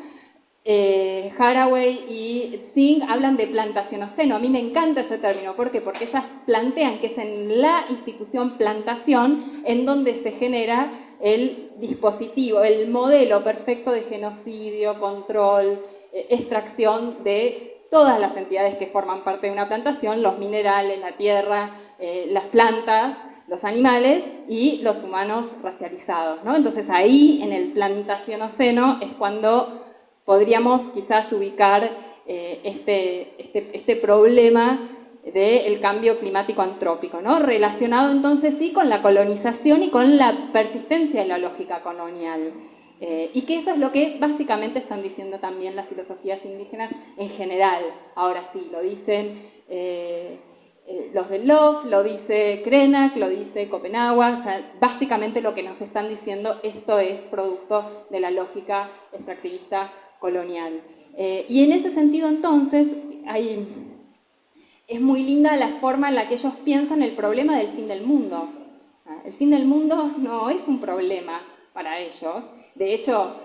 Haraway y Singh hablan de plantacionoceno. A mí me encanta ese término. ¿Por qué? Porque ellas plantean que es en la institución plantación en donde se genera el dispositivo, el modelo perfecto de genocidio, control, extracción de todas las entidades que forman parte de una plantación, los minerales, la tierra, las plantas, los animales y los humanos racializados, ¿no? Entonces ahí, en el plantacionoceno, es cuando podríamos quizás ubicar este problema del cambio climático antrópico, ¿no? Relacionado entonces sí con la colonización y con la persistencia de la lógica colonial. Y que eso es lo que básicamente están diciendo también las filosofías indígenas en general. Ahora sí, lo dicen los de Love, lo dice Krenak, lo dice Copenhague, o sea, básicamente lo que nos están diciendo, esto es producto de la lógica extractivista colonial. Y en ese sentido entonces es muy linda la forma en la que ellos piensan el problema del fin del mundo. O sea, el fin del mundo no es un problema para ellos. De hecho,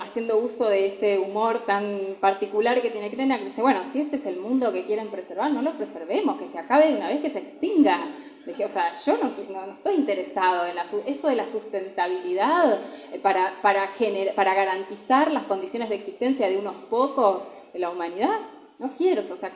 haciendo uso de ese humor tan particular que tiene Krenak, dice, bueno, si este es el mundo que quieren preservar, no lo preservemos, que se acabe de una vez, que se extinga. O sea, yo no estoy interesado en eso de la sustentabilidad para garantizar las condiciones de existencia de unos pocos de la humanidad. No quiero, o sea,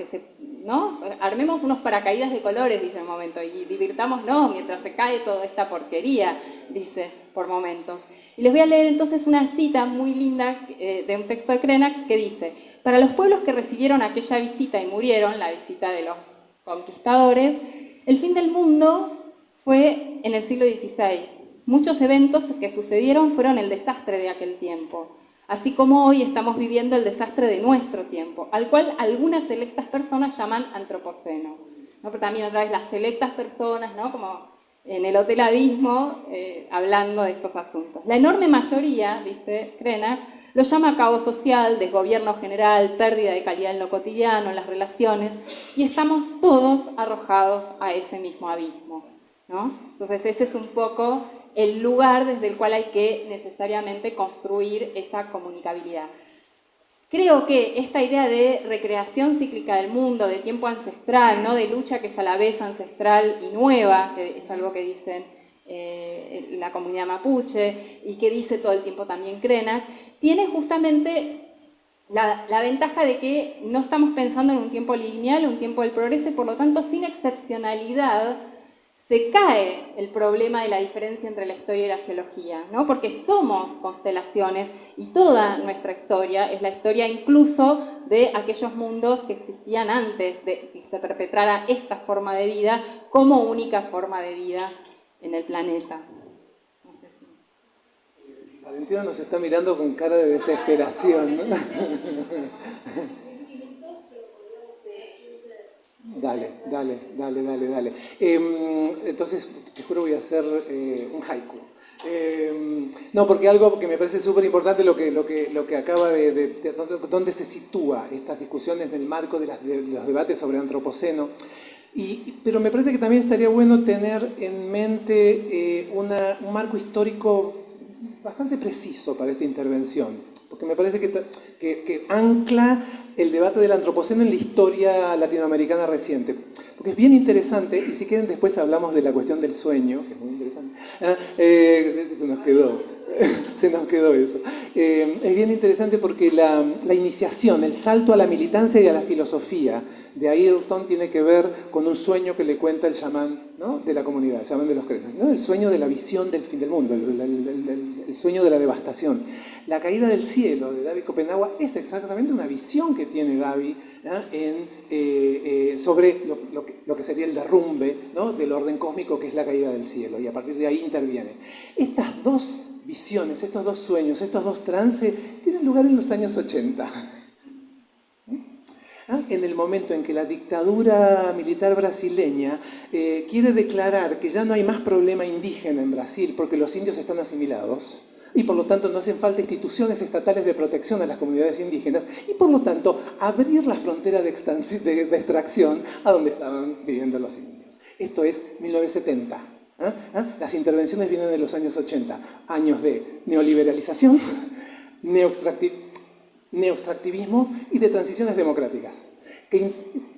¿no? Armemos unos paracaídas de colores, dice en un momento, y divirtámonos mientras se cae toda esta porquería, dice por momentos. Y les voy a leer entonces una cita muy linda de un texto de Krenak que dice: para los pueblos que recibieron aquella visita y murieron, la visita de los conquistadores, el fin del mundo fue en el siglo XVI. Muchos eventos que sucedieron fueron el desastre de aquel tiempo. Así como hoy estamos viviendo el desastre de nuestro tiempo, al cual algunas selectas personas llaman antropoceno, ¿no? Pero también otra vez las selectas personas, ¿no? Como en el Hotel Abismo, hablando de estos asuntos. La enorme mayoría, dice Krenak, Lo llama caos social, desgobierno general, pérdida de calidad en lo cotidiano, en las relaciones, y estamos todos arrojados a ese mismo abismo, ¿no? Entonces ese es un poco el lugar desde el cual hay que necesariamente construir esa comunicabilidad. Creo que esta idea de recreación cíclica del mundo, de tiempo ancestral, ¿no? De lucha que es a la vez ancestral y nueva, que es algo que dicen la comunidad mapuche y que dice todo el tiempo también Krenak, tiene justamente la ventaja de que no estamos pensando en un tiempo lineal, un tiempo del progreso, y por lo tanto sin excepcionalidad se cae el problema de la diferencia entre la historia y la geología, ¿no? Porque somos constelaciones y toda nuestra historia es la historia incluso de aquellos mundos que existían antes de que se perpetrara esta forma de vida como única forma de vida en el planeta. No sé si... Valentina nos está mirando con cara de desesperación, ¿no? Dale. Entonces, te juro voy a hacer un haiku. No, porque algo que me parece súper importante lo que acaba de dónde se sitúa estas discusiones en el marco de los debates sobre antropoceno. Pero me parece que también estaría bueno tener en mente un marco histórico bastante preciso para esta intervención, porque me parece que ancla el debate del antropoceno en la historia latinoamericana reciente. Porque es bien interesante, y si quieren después hablamos de la cuestión del sueño, que es muy interesante. Se nos quedó eso. Es bien interesante porque la iniciación, el salto a la militancia y a la filosofía de Ayrton tiene que ver con un sueño que le cuenta el chamán, ¿no? De la comunidad, el chamán de los Krenak, ¿no? El sueño de la visión del fin del mundo, el sueño de la devastación. La caída del cielo de David Copenhague es exactamente una visión que tiene David, ¿no? Sobre lo que sería el derrumbe, ¿no? Del orden cósmico que es la caída del cielo, y a partir de ahí interviene. Estas dos visiones, estos dos sueños, estos dos trances tienen lugar en los años 80. En el momento en que la dictadura militar brasileña quiere declarar que ya no hay más problema indígena en Brasil porque los indios están asimilados y por lo tanto no hacen falta instituciones estatales de protección a las comunidades indígenas y por lo tanto abrir la frontera de extracción a donde estaban viviendo los indios. Esto es 1970. Las intervenciones vienen de los años 80, años de neoliberalización, neoextractivismo y de transiciones democráticas. Que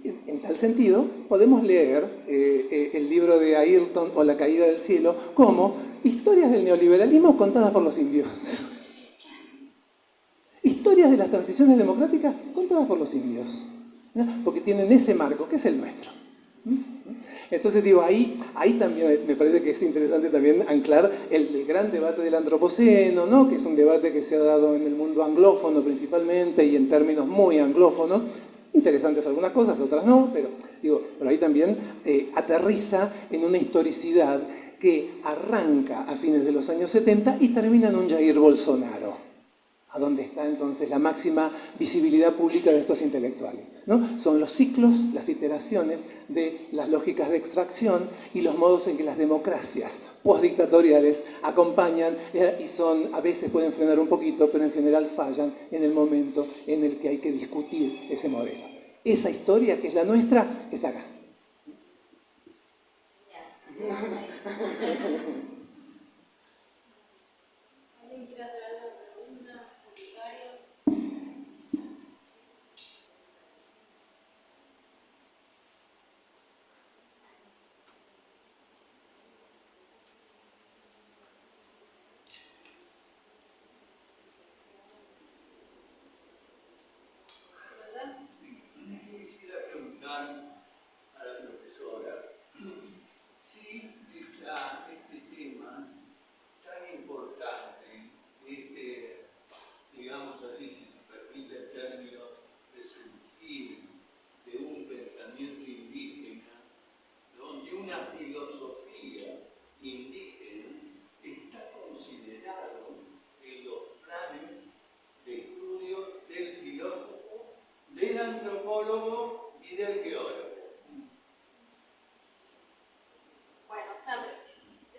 en tal sentido podemos leer el libro de Ayrton o La caída del cielo como historias del neoliberalismo contadas por los indios. Historias de las transiciones democráticas contadas por los indios, ¿no? Porque tienen ese marco que es el nuestro. Entonces digo, ahí también me parece que es interesante también anclar el gran debate del antropoceno, ¿no? Que es un debate que se ha dado en el mundo anglófono principalmente y en términos muy anglófonos. Interesantes algunas cosas, otras no, pero ahí también aterriza en una historicidad que arranca a fines de los años 70 y termina en un Jair Bolsonaro, a donde está entonces la máxima visibilidad pública de estos intelectuales, ¿no? Son los ciclos, las iteraciones de las lógicas de extracción y los modos en que las democracias postdictatoriales acompañan y a veces pueden frenar un poquito, pero en general fallan en el momento en el que hay que discutir ese modelo. Esa historia, que es la nuestra, está acá.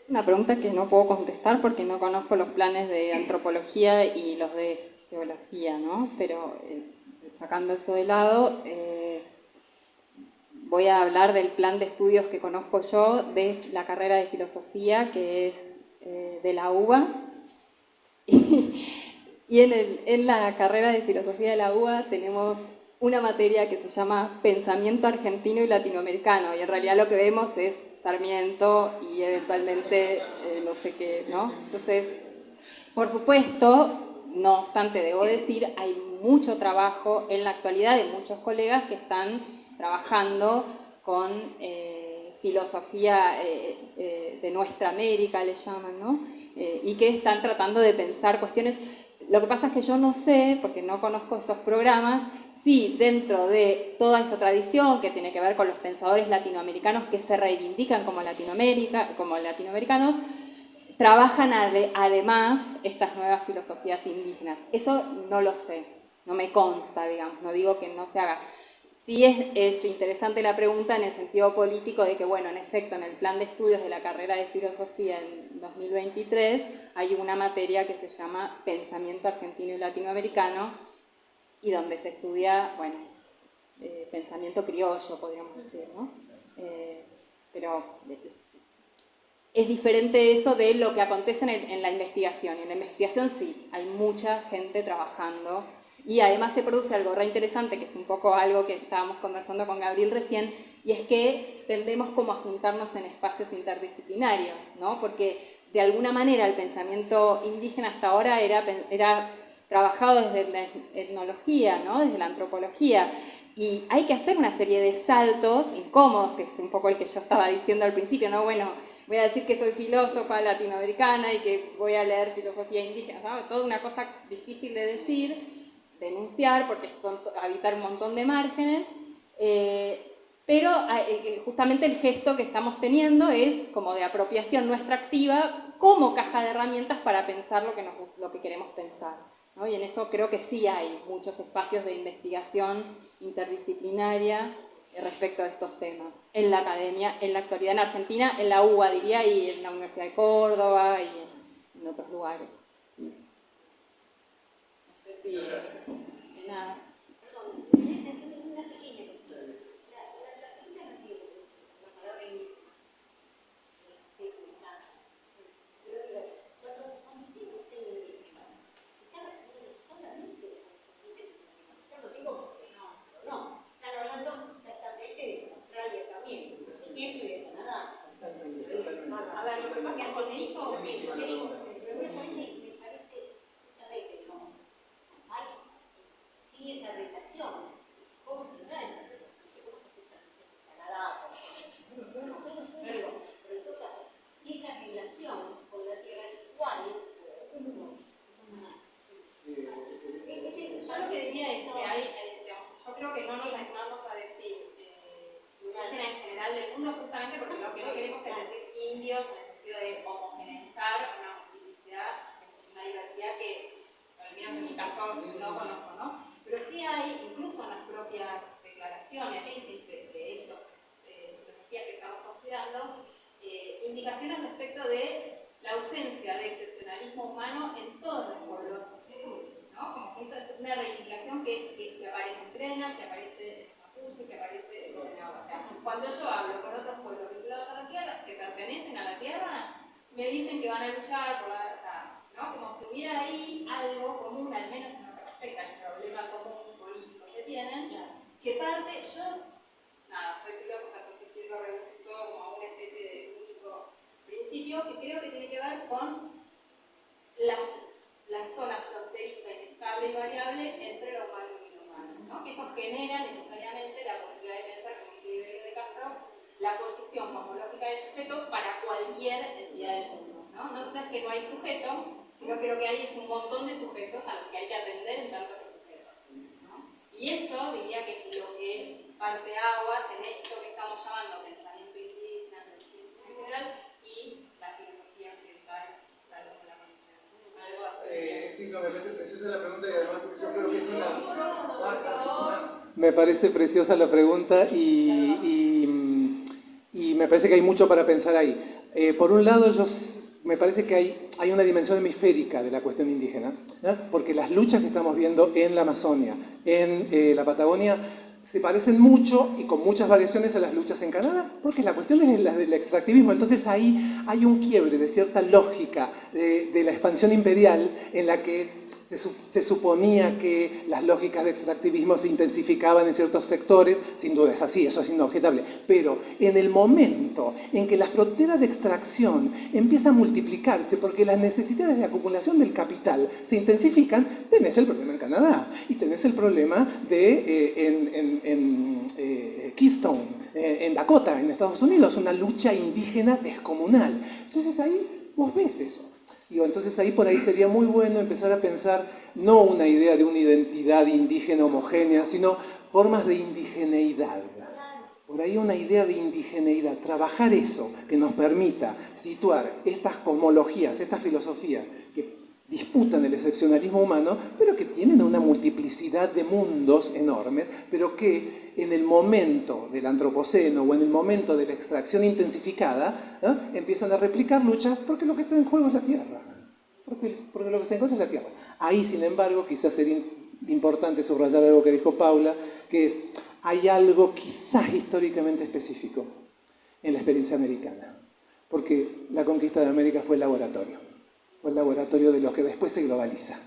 Una pregunta que no puedo contestar porque no conozco los planes de antropología y los de geología, ¿no? Pero sacando eso de lado, voy a hablar del plan de estudios que conozco yo de la carrera de filosofía, que es de la UBA. Y en la carrera de filosofía de la UBA tenemos una materia que se llama pensamiento argentino y latinoamericano, y en realidad lo que vemos es Sarmiento y eventualmente no sé qué, ¿no? Entonces, por supuesto, no obstante, debo decir, hay mucho trabajo en la actualidad de muchos colegas que están trabajando con filosofía de nuestra América, le llaman, ¿no? Y que están tratando de pensar cuestiones. Lo que pasa es que yo no sé, porque no conozco esos programas, si dentro de toda esa tradición que tiene que ver con los pensadores latinoamericanos que se reivindican como latinoamericanos, trabajan además estas nuevas filosofías indígenas. Eso no lo sé, no me consta, digamos, no digo que no se haga. Sí es interesante la pregunta en el sentido político de que, bueno, en efecto, en el plan de estudios de la carrera de filosofía en 2023 hay una materia que se llama Pensamiento Argentino y Latinoamericano, y donde se estudia, bueno, pensamiento criollo, podríamos decir, ¿no? Pero es diferente eso de lo que acontece en la investigación. En la investigación sí, hay mucha gente trabajando. Y además se produce algo re interesante, que es un poco algo que estábamos conversando con Gabriel recién, y es que tendemos como a juntarnos en espacios interdisciplinarios, ¿no? Porque de alguna manera el pensamiento indígena hasta ahora era trabajado desde la etnología, ¿no? Desde la antropología, y hay que hacer una serie de saltos incómodos, que es un poco el que yo estaba diciendo al principio, ¿no? Bueno, voy a decir que soy filósofa latinoamericana y que voy a leer filosofía indígena, ¿no? Toda una cosa difícil de decir, denunciar, porque es habitar un montón de márgenes, pero justamente el gesto que estamos teniendo es como de apropiación nuestra activa como caja de herramientas para pensar lo que queremos pensar, ¿no? Y en eso creo que sí hay muchos espacios de investigación interdisciplinaria respecto a estos temas, en la academia, en la actualidad en Argentina, en la UBA diría, y en la Universidad de Córdoba y en otros lugares. ¿Sí? No sé si... De nada. A ver, lo que pasa con eso, me parece justamente, digamos, hay sí esa relación, ¿cómo se da esa relación? ¿Cómo se da Canadá? Pero en todo caso, si esa relación con la tierra es igual, es decir, yo lo que diría es que yo creo que no nos animamos a decir indígena en general del mundo, justamente porque lo que no queremos es decir indios en el sentido de homogeneizar una multiplicidad, una diversidad que, al menos en mi caso, no conozco, ¿no? Pero sí hay, incluso en las propias declaraciones de esas filosofías que estamos considerando, indicaciones respecto de la ausencia de excepcionalismo humano en todos los pueblos del mundo, ¿no? Como que eso es una reivindicación que aparece en Grena, que aparece en Mapuche, que aparece en Okinawa. O sea, cuando yo hablo con otros pueblos vinculados a la tierra, que pertenecen a la tierra, me dicen que van a luchar por la... O sea, ¿no? Como que hubiera ahí algo común, al menos en lo que respecta al problema común político que tienen, que parte... Yo, nada, soy filósofa, entonces quiero reducir todo como a una especie de único principio que creo que tiene que ver con la zona fronteriza, inestable y variable entre lo humano y lo humano, ¿no? Que eso genera necesariamente la posibilidad de pensar, como dice Iberio de Castro, la posición cosmológica del sujeto para cualquier entidad del mundo, ¿no? No es que no hay sujeto, sino que lo que hay es un montón de sujetos a los que hay que atender en tanto que sujetos, ¿no? Y eso diría que es lo que parte aguas en esto que estamos llamando pensamiento indígena, en general, y la filosofía occidental, tal como la conocemos. Algo así. Sí, no, me parece preciosa la pregunta y además yo creo que es una... Me parece preciosa la pregunta y me parece que hay mucho para pensar ahí. Por un lado, yo me parece que hay una dimensión hemisférica de la cuestión indígena, ¿no? Porque las luchas que estamos viendo en la Amazonia, en la Patagonia, se parecen mucho y con muchas variaciones a las luchas en Canadá, porque la cuestión es la del extractivismo. Entonces ahí hay un quiebre de cierta lógica de la expansión imperial en la que se suponía que las lógicas de extractivismo se intensificaban en ciertos sectores, sin duda es así, eso es inobjetable, pero en el momento en que la frontera de extracción empieza a multiplicarse porque las necesidades de acumulación del capital se intensifican, tenés el problema en Canadá y tenés el problema de Keystone, en Dakota, en Estados Unidos, una lucha indígena descomunal. Entonces ahí vos ves eso. Entonces ahí por ahí sería muy bueno empezar a pensar no una idea de una identidad indígena homogénea, sino formas de indigeneidad. Por ahí una idea de indigeneidad, trabajar eso que nos permita situar estas cosmologías, estas filosofías que disputan el excepcionalismo humano, pero que tienen una multiplicidad de mundos enormes, pero que en el momento del antropoceno o en el momento de la extracción intensificada, empiezan a replicar luchas porque lo que está en juego es la tierra. Porque lo que se encuentra es la tierra. Ahí, sin embargo, quizás sería importante subrayar algo que dijo Paula, que es, hay algo quizás históricamente específico en la experiencia americana. Porque la conquista de América fue el laboratorio. Fue el laboratorio de lo que después se globaliza.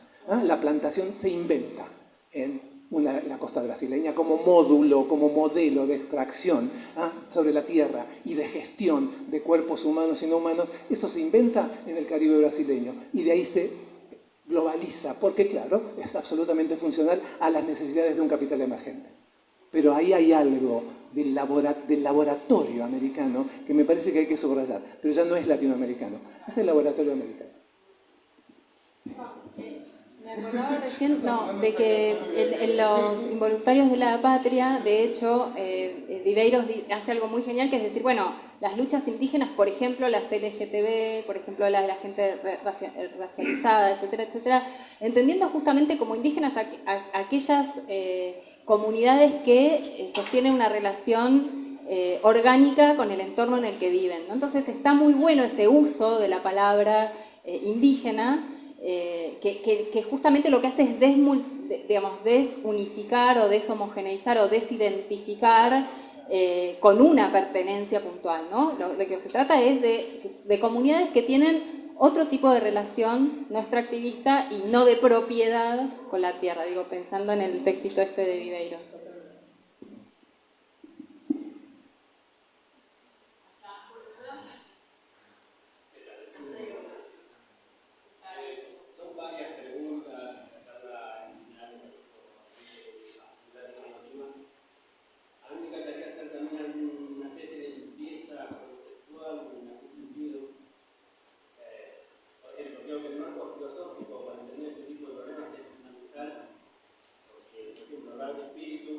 La plantación se inventa en la costa brasileña como módulo, como modelo de extracción sobre la tierra y de gestión de cuerpos humanos y no humanos. Eso se inventa en el Caribe brasileño y de ahí se globaliza, porque claro, es absolutamente funcional a las necesidades de un capital emergente. Pero ahí hay algo del laboratorio americano que me parece que hay que subrayar, pero ya no es latinoamericano, es el laboratorio americano. Me acordaba recién de que en los involuntarios de la patria, de hecho, Viveiros hace algo muy genial, que es decir, bueno, las luchas indígenas, por ejemplo, las LGTB, por ejemplo, la de la gente racializada, etcétera, etcétera, entendiendo justamente como indígenas aquellas comunidades que sostienen una relación orgánica con el entorno en el que viven, ¿no? Entonces está muy bueno ese uso de la palabra indígena, que justamente lo que hace es desunificar o deshomogeneizar o desidentificar con una pertenencia puntual, ¿no? Lo que se trata es de comunidades que tienen otro tipo de relación no extractivista y no de propiedad con la tierra, digo, pensando en el textito este de Viveiros. Filosófico para entender este tipo de problemas es fundamental, porque, por ejemplo, hablar de espíritu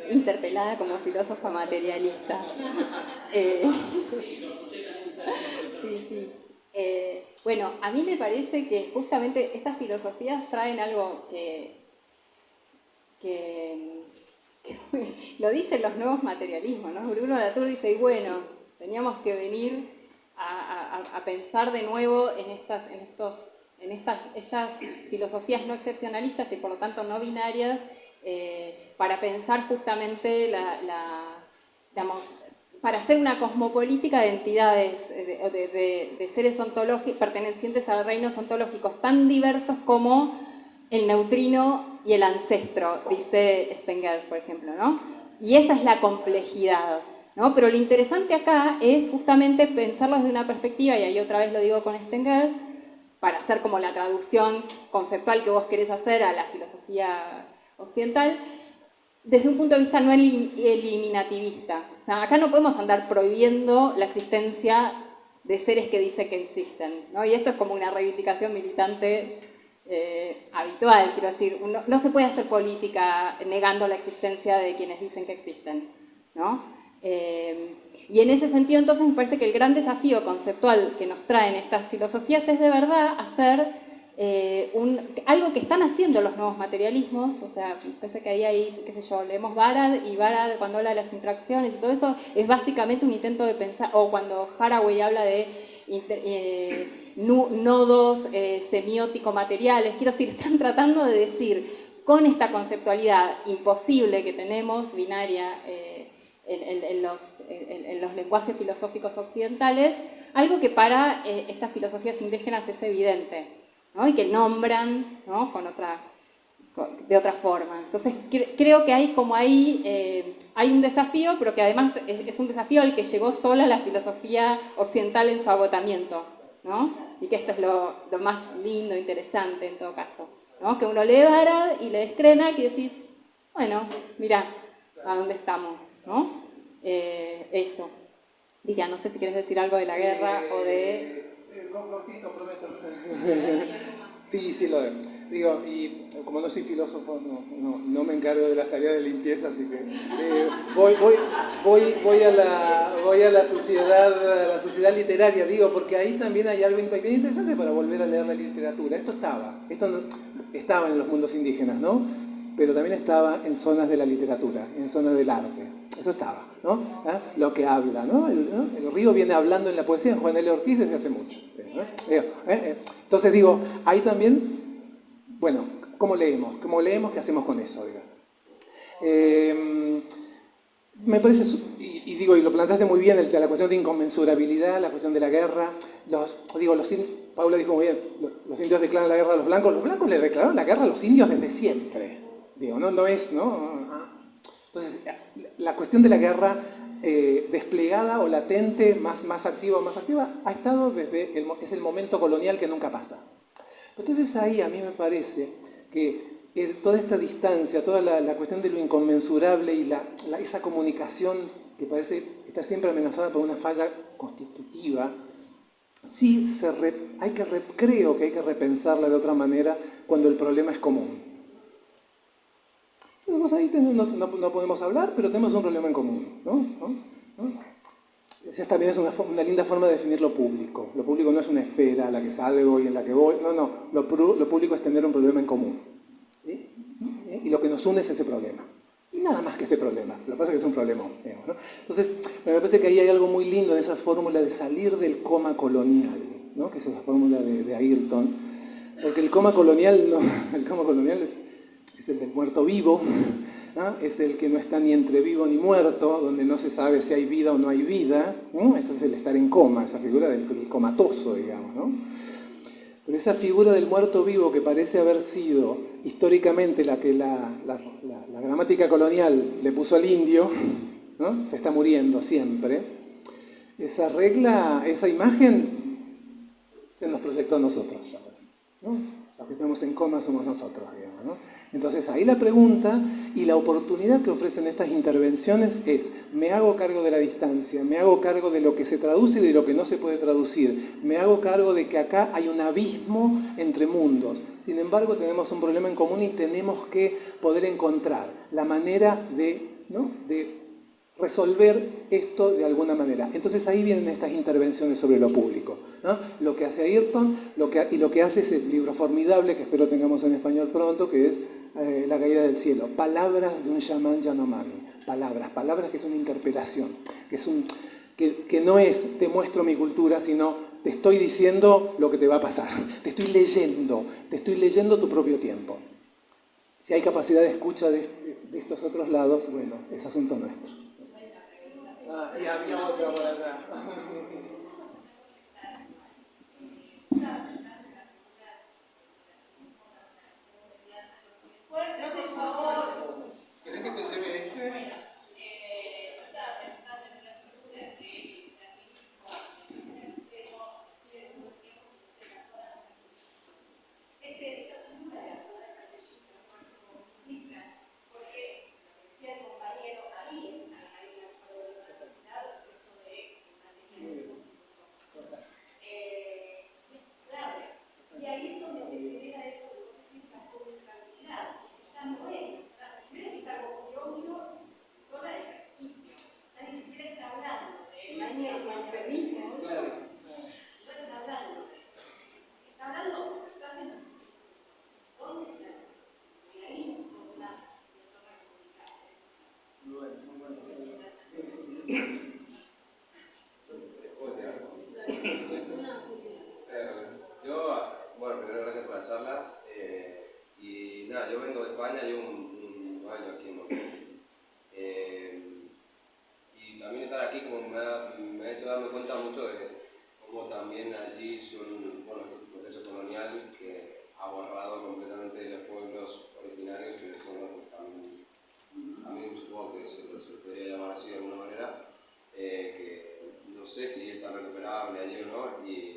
interpelada como filósofa materialista. Sí, sí. Bueno, a mí me parece que justamente estas filosofías traen algo que lo dicen los nuevos materialismos, ¿no? Bruno Latour dice, y bueno, teníamos que venir a pensar de nuevo en estas filosofías no excepcionalistas y por lo tanto no binarias, para pensar justamente digamos, para hacer una cosmopolítica de entidades, de seres ontológicos, pertenecientes a reinos ontológicos tan diversos como el neutrino y el ancestro, dice Stenger, por ejemplo, ¿no? Y esa es la complejidad, ¿no? Pero lo interesante acá es justamente pensarlo desde una perspectiva, y ahí otra vez lo digo con Stenger, para hacer como la traducción conceptual que vos querés hacer a la filosofía occidental, desde un punto de vista no eliminativista. O sea, acá no podemos andar prohibiendo la existencia de seres que dicen que existen, ¿no? Y esto es como una reivindicación militante habitual, quiero decir, no se puede hacer política negando la existencia de quienes dicen que existen, ¿no? Y en ese sentido, entonces, me parece que el gran desafío conceptual que nos traen estas filosofías es de verdad hacer algo que están haciendo los nuevos materialismos. O sea, me parece que ahí hay, qué sé yo, leemos Barad, y Barad cuando habla de las interacciones y todo eso es básicamente un intento de pensar, o cuando Haraway habla de nodos semiótico-materiales, quiero decir, están tratando de decir, con esta conceptualidad imposible que tenemos, binaria, en los lenguajes filosóficos occidentales, algo que para estas filosofías indígenas es evidente, ¿no? Y que nombran, ¿no? De otra forma. Entonces creo que hay como ahí hay un desafío, pero que además es un desafío al que llegó sola la filosofía occidental en su agotamiento, ¿no? Y que esto es lo más lindo, interesante en todo caso, ¿no? Que uno lee Barad y lee Krenak y decís, bueno, mirá a dónde estamos, ¿no? Eso. Diga, no sé si quieres decir algo de la guerra o de... Cortito, prometo. Sí, lo digo, y como no soy filósofo, no me encargo de las tareas de limpieza, así que voy a la sociedad literaria, digo, porque ahí también hay algo bien interesante para volver a leer la literatura. Esto estaba en los mundos indígenas, ¿no? Pero también estaba en zonas de la literatura, en zonas del arte. Eso estaba, ¿no? ¿Ah? Lo que habla, ¿no? El río viene hablando en la poesía de Juan L. Ortiz desde hace mucho, ¿no? Entonces digo, ahí también, bueno, ¿cómo leemos? ¿Qué hacemos con eso? Me parece, y lo planteaste muy bien, la cuestión de inconmensurabilidad, la cuestión de la guerra. Paula dijo muy bien, los indios declaran la guerra a los blancos le declararon la guerra a los indios desde siempre. No es, ¿no? Entonces, la cuestión de la guerra desplegada o latente, más activa, ha estado es el momento colonial que nunca pasa. Entonces ahí a mí me parece que toda esta distancia, toda la cuestión de lo inconmensurable y esa comunicación que parece estar siempre amenazada por una falla constitutiva, sí creo que hay que repensarla de otra manera cuando el problema es común. Entonces ahí no podemos hablar, pero tenemos un problema en común, ¿no? Esa también es una linda forma de definir lo público. Lo público no es una esfera a la que salgo y en la que voy. No. Lo público es tener un problema en común. ¿Sí? Y lo que nos une es ese problema. Y nada más que ese problema. Lo que pasa es que es un problema, digamos, ¿no? Entonces, me parece que ahí hay algo muy lindo en esa fórmula de salir del coma colonial, ¿no? Que es esa fórmula de Ayrton. Porque el coma colonial es el del muerto vivo, ¿no? Es el que no está ni entre vivo ni muerto, donde no se sabe si hay vida o no hay vida, ¿no? Ese es el estar en coma, esa figura del comatoso, digamos, ¿no? Pero esa figura del muerto vivo que parece haber sido históricamente la que la gramática colonial le puso al indio, ¿no? Se está muriendo siempre. Esa regla, esa imagen se nos proyectó a nosotros, ¿no? Los que estamos en coma somos nosotros, digamos, ¿no? Entonces ahí la pregunta y la oportunidad que ofrecen estas intervenciones es: me hago cargo de la distancia, me hago cargo de lo que se traduce y de lo que no se puede traducir, me hago cargo de que acá hay un abismo entre mundos. Sin embargo, tenemos un problema en común y tenemos que poder encontrar la manera de ¿no? De resolver esto de alguna manera. Entonces ahí vienen estas intervenciones sobre lo público, ¿no? Lo que hace Ayrton y lo que hace ese libro formidable que espero tengamos en español pronto, que es La caída del cielo. Palabras de un Shaman Yanomami. Palabras que es una interpelación, que no es te muestro mi cultura, sino te estoy diciendo lo que te va a pasar. Te estoy leyendo tu propio tiempo. Si hay capacidad de escucha de estos otros lados, bueno, es asunto nuestro. Y había otra por acá. Por favor. ¿Querés que te lleve este? Bueno, primero gracias por la charla. Y nada, yo vengo de España, llevo un año aquí en Monterrey. Y también estar aquí como me ha hecho darme cuenta mucho de cómo también allí son, bueno, el proceso colonial que ha borrado completamente los pueblos originarios, que son los que también supongo que se podría llamar así de alguna manera, que no sé si está recuperable allí o no, y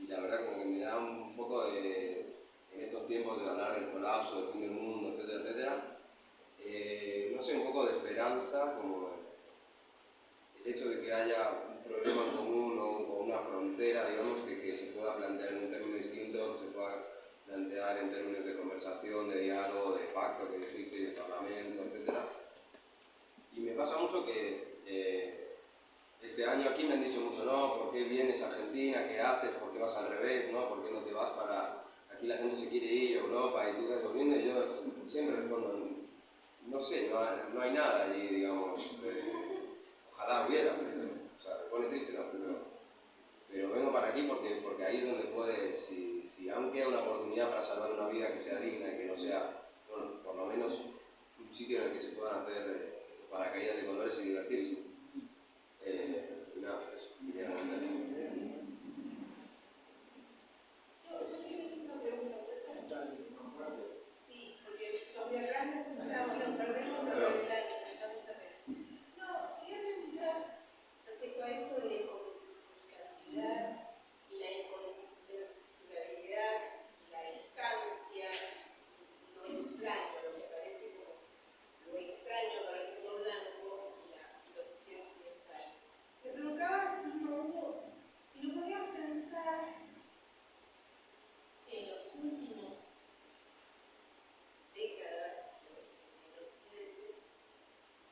la verdad como que me da un poco de, en estos tiempos de hablar del colapso, del fin del mundo, etcétera, etcétera, no sé, un poco de esperanza, como el hecho de que haya un problema en común o una frontera, digamos, que se pueda plantear en un término distinto, que se pueda plantear en términos de conversación, de diálogo, de pacto que dijiste, y de parlamento, etcétera. Y me pasa mucho que este año aquí me han dicho mucho, no, ¿por qué vienes a Argentina? ¿Qué haces? ¿Por qué vas al revés? ¿No? ¿Por qué no te vas para...? Aquí la gente se quiere ir a Europa y tú estás volviendo, y yo siempre respondo, no sé, no hay nada allí, digamos, ojalá hubiera, o sea, me pone triste, ¿no? Pero vengo para aquí porque ahí es donde puede, si aún queda una oportunidad para salvar una vida que sea digna y que no sea, bueno, por lo menos un sitio en el que se puedan hacer paracaídas de colores y divertirse. Nada, eso, quería comentar. Sí, porque los de atrás no escuchaban, lo perdemos, pero adelante, estamos a ver. No, quería preguntar respecto a esto de la incomunicabilidad y la inconmensurabilidad, la distancia, lo extraño, lo que parece como lo extraño para el mundo blanco y la filosofía occidental. Me preguntaba si no podíamos pensar si en los últimos décadas en Occidente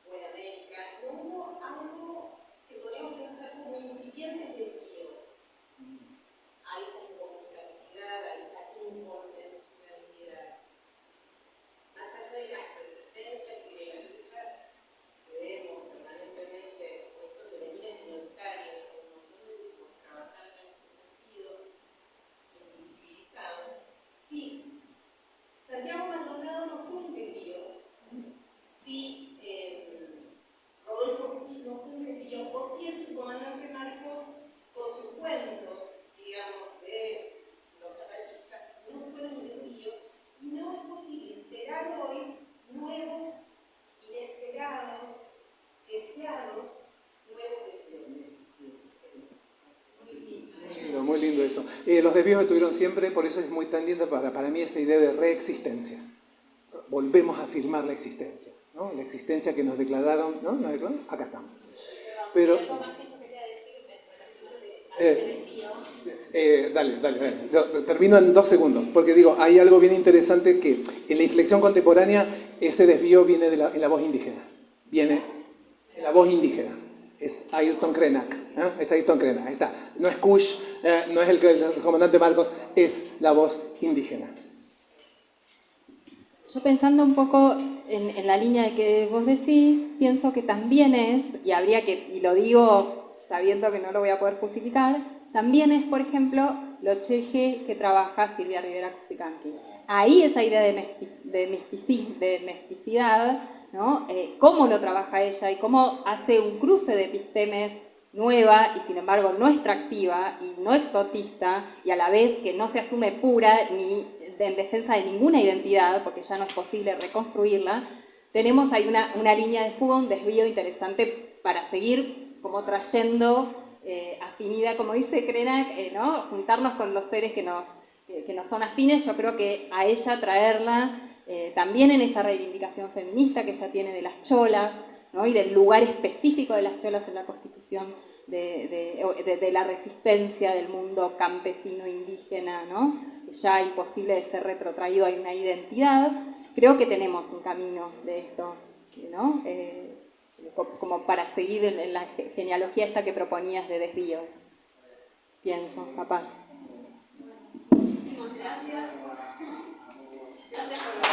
o en América no hubo algo que podríamos pensar como incipientes desvíos a esa incomunicabilidad, a esa inconmensurabilidad. Más allá de las resistencias y de las luchas que vemos permanentemente, o estos devenires minoritarios, o un montón de grupos trabajando en este sentido, invisibilizados, sí, Santiago Maldonado no fue un desvío, sí, Rodolfo Cruz no fue un desvío, o sí es su comandante Marcos con sus cuentos, digamos, de los zapatistas, no fueron desvíos, y no es posible esperar hoy nuevos, inesperados, deseados, nuevos desvíos. Muy lindo eso. Los desvíos estuvieron siempre, por eso es muy tan linda para mí esa idea de reexistencia. Volvemos a afirmar la existencia, ¿no? La existencia que nos declararon, ¿no? ¿Nos declararon? Acá estamos. Pero, dale. Termino en 2 segundos, porque digo, hay algo bien interesante que en la inflexión contemporánea ese desvío viene en la voz indígena. viene de la voz indígena. Es Ayrton Krenak, es Ayrton Krenak, ahí está. No es Kush, no es el comandante Marcos, es la voz indígena. Yo pensando un poco en la línea de que vos decís, pienso que también es, y lo digo sabiendo que no lo voy a poder justificar, también es, por ejemplo, lo cheje que trabaja Silvia Rivera Cusicanqui. Ahí esa idea de mesticidad, ¿no? Cómo lo trabaja ella y cómo hace un cruce de epistemes nueva y sin embargo no extractiva y no exotista y a la vez que no se asume pura ni en defensa de ninguna identidad, porque ya no es posible reconstruirla, tenemos ahí una línea de fuga, un desvío interesante para seguir como trayendo afinidad, como dice Krenak, ¿no? Juntarnos con los seres que nos son afines. Yo creo que a ella traerla también en esa reivindicación feminista que ella tiene de las cholas, ¿no? Y del lugar específico de las cholas en la Constitución, de la resistencia del mundo campesino indígena, ¿no? Ya imposible de ser retrotraído a una identidad. Creo que tenemos un camino de esto, ¿no? Como para seguir en la genealogía esta que proponías de desvíos. Pienso, capaz. Muchísimas gracias. Gracias por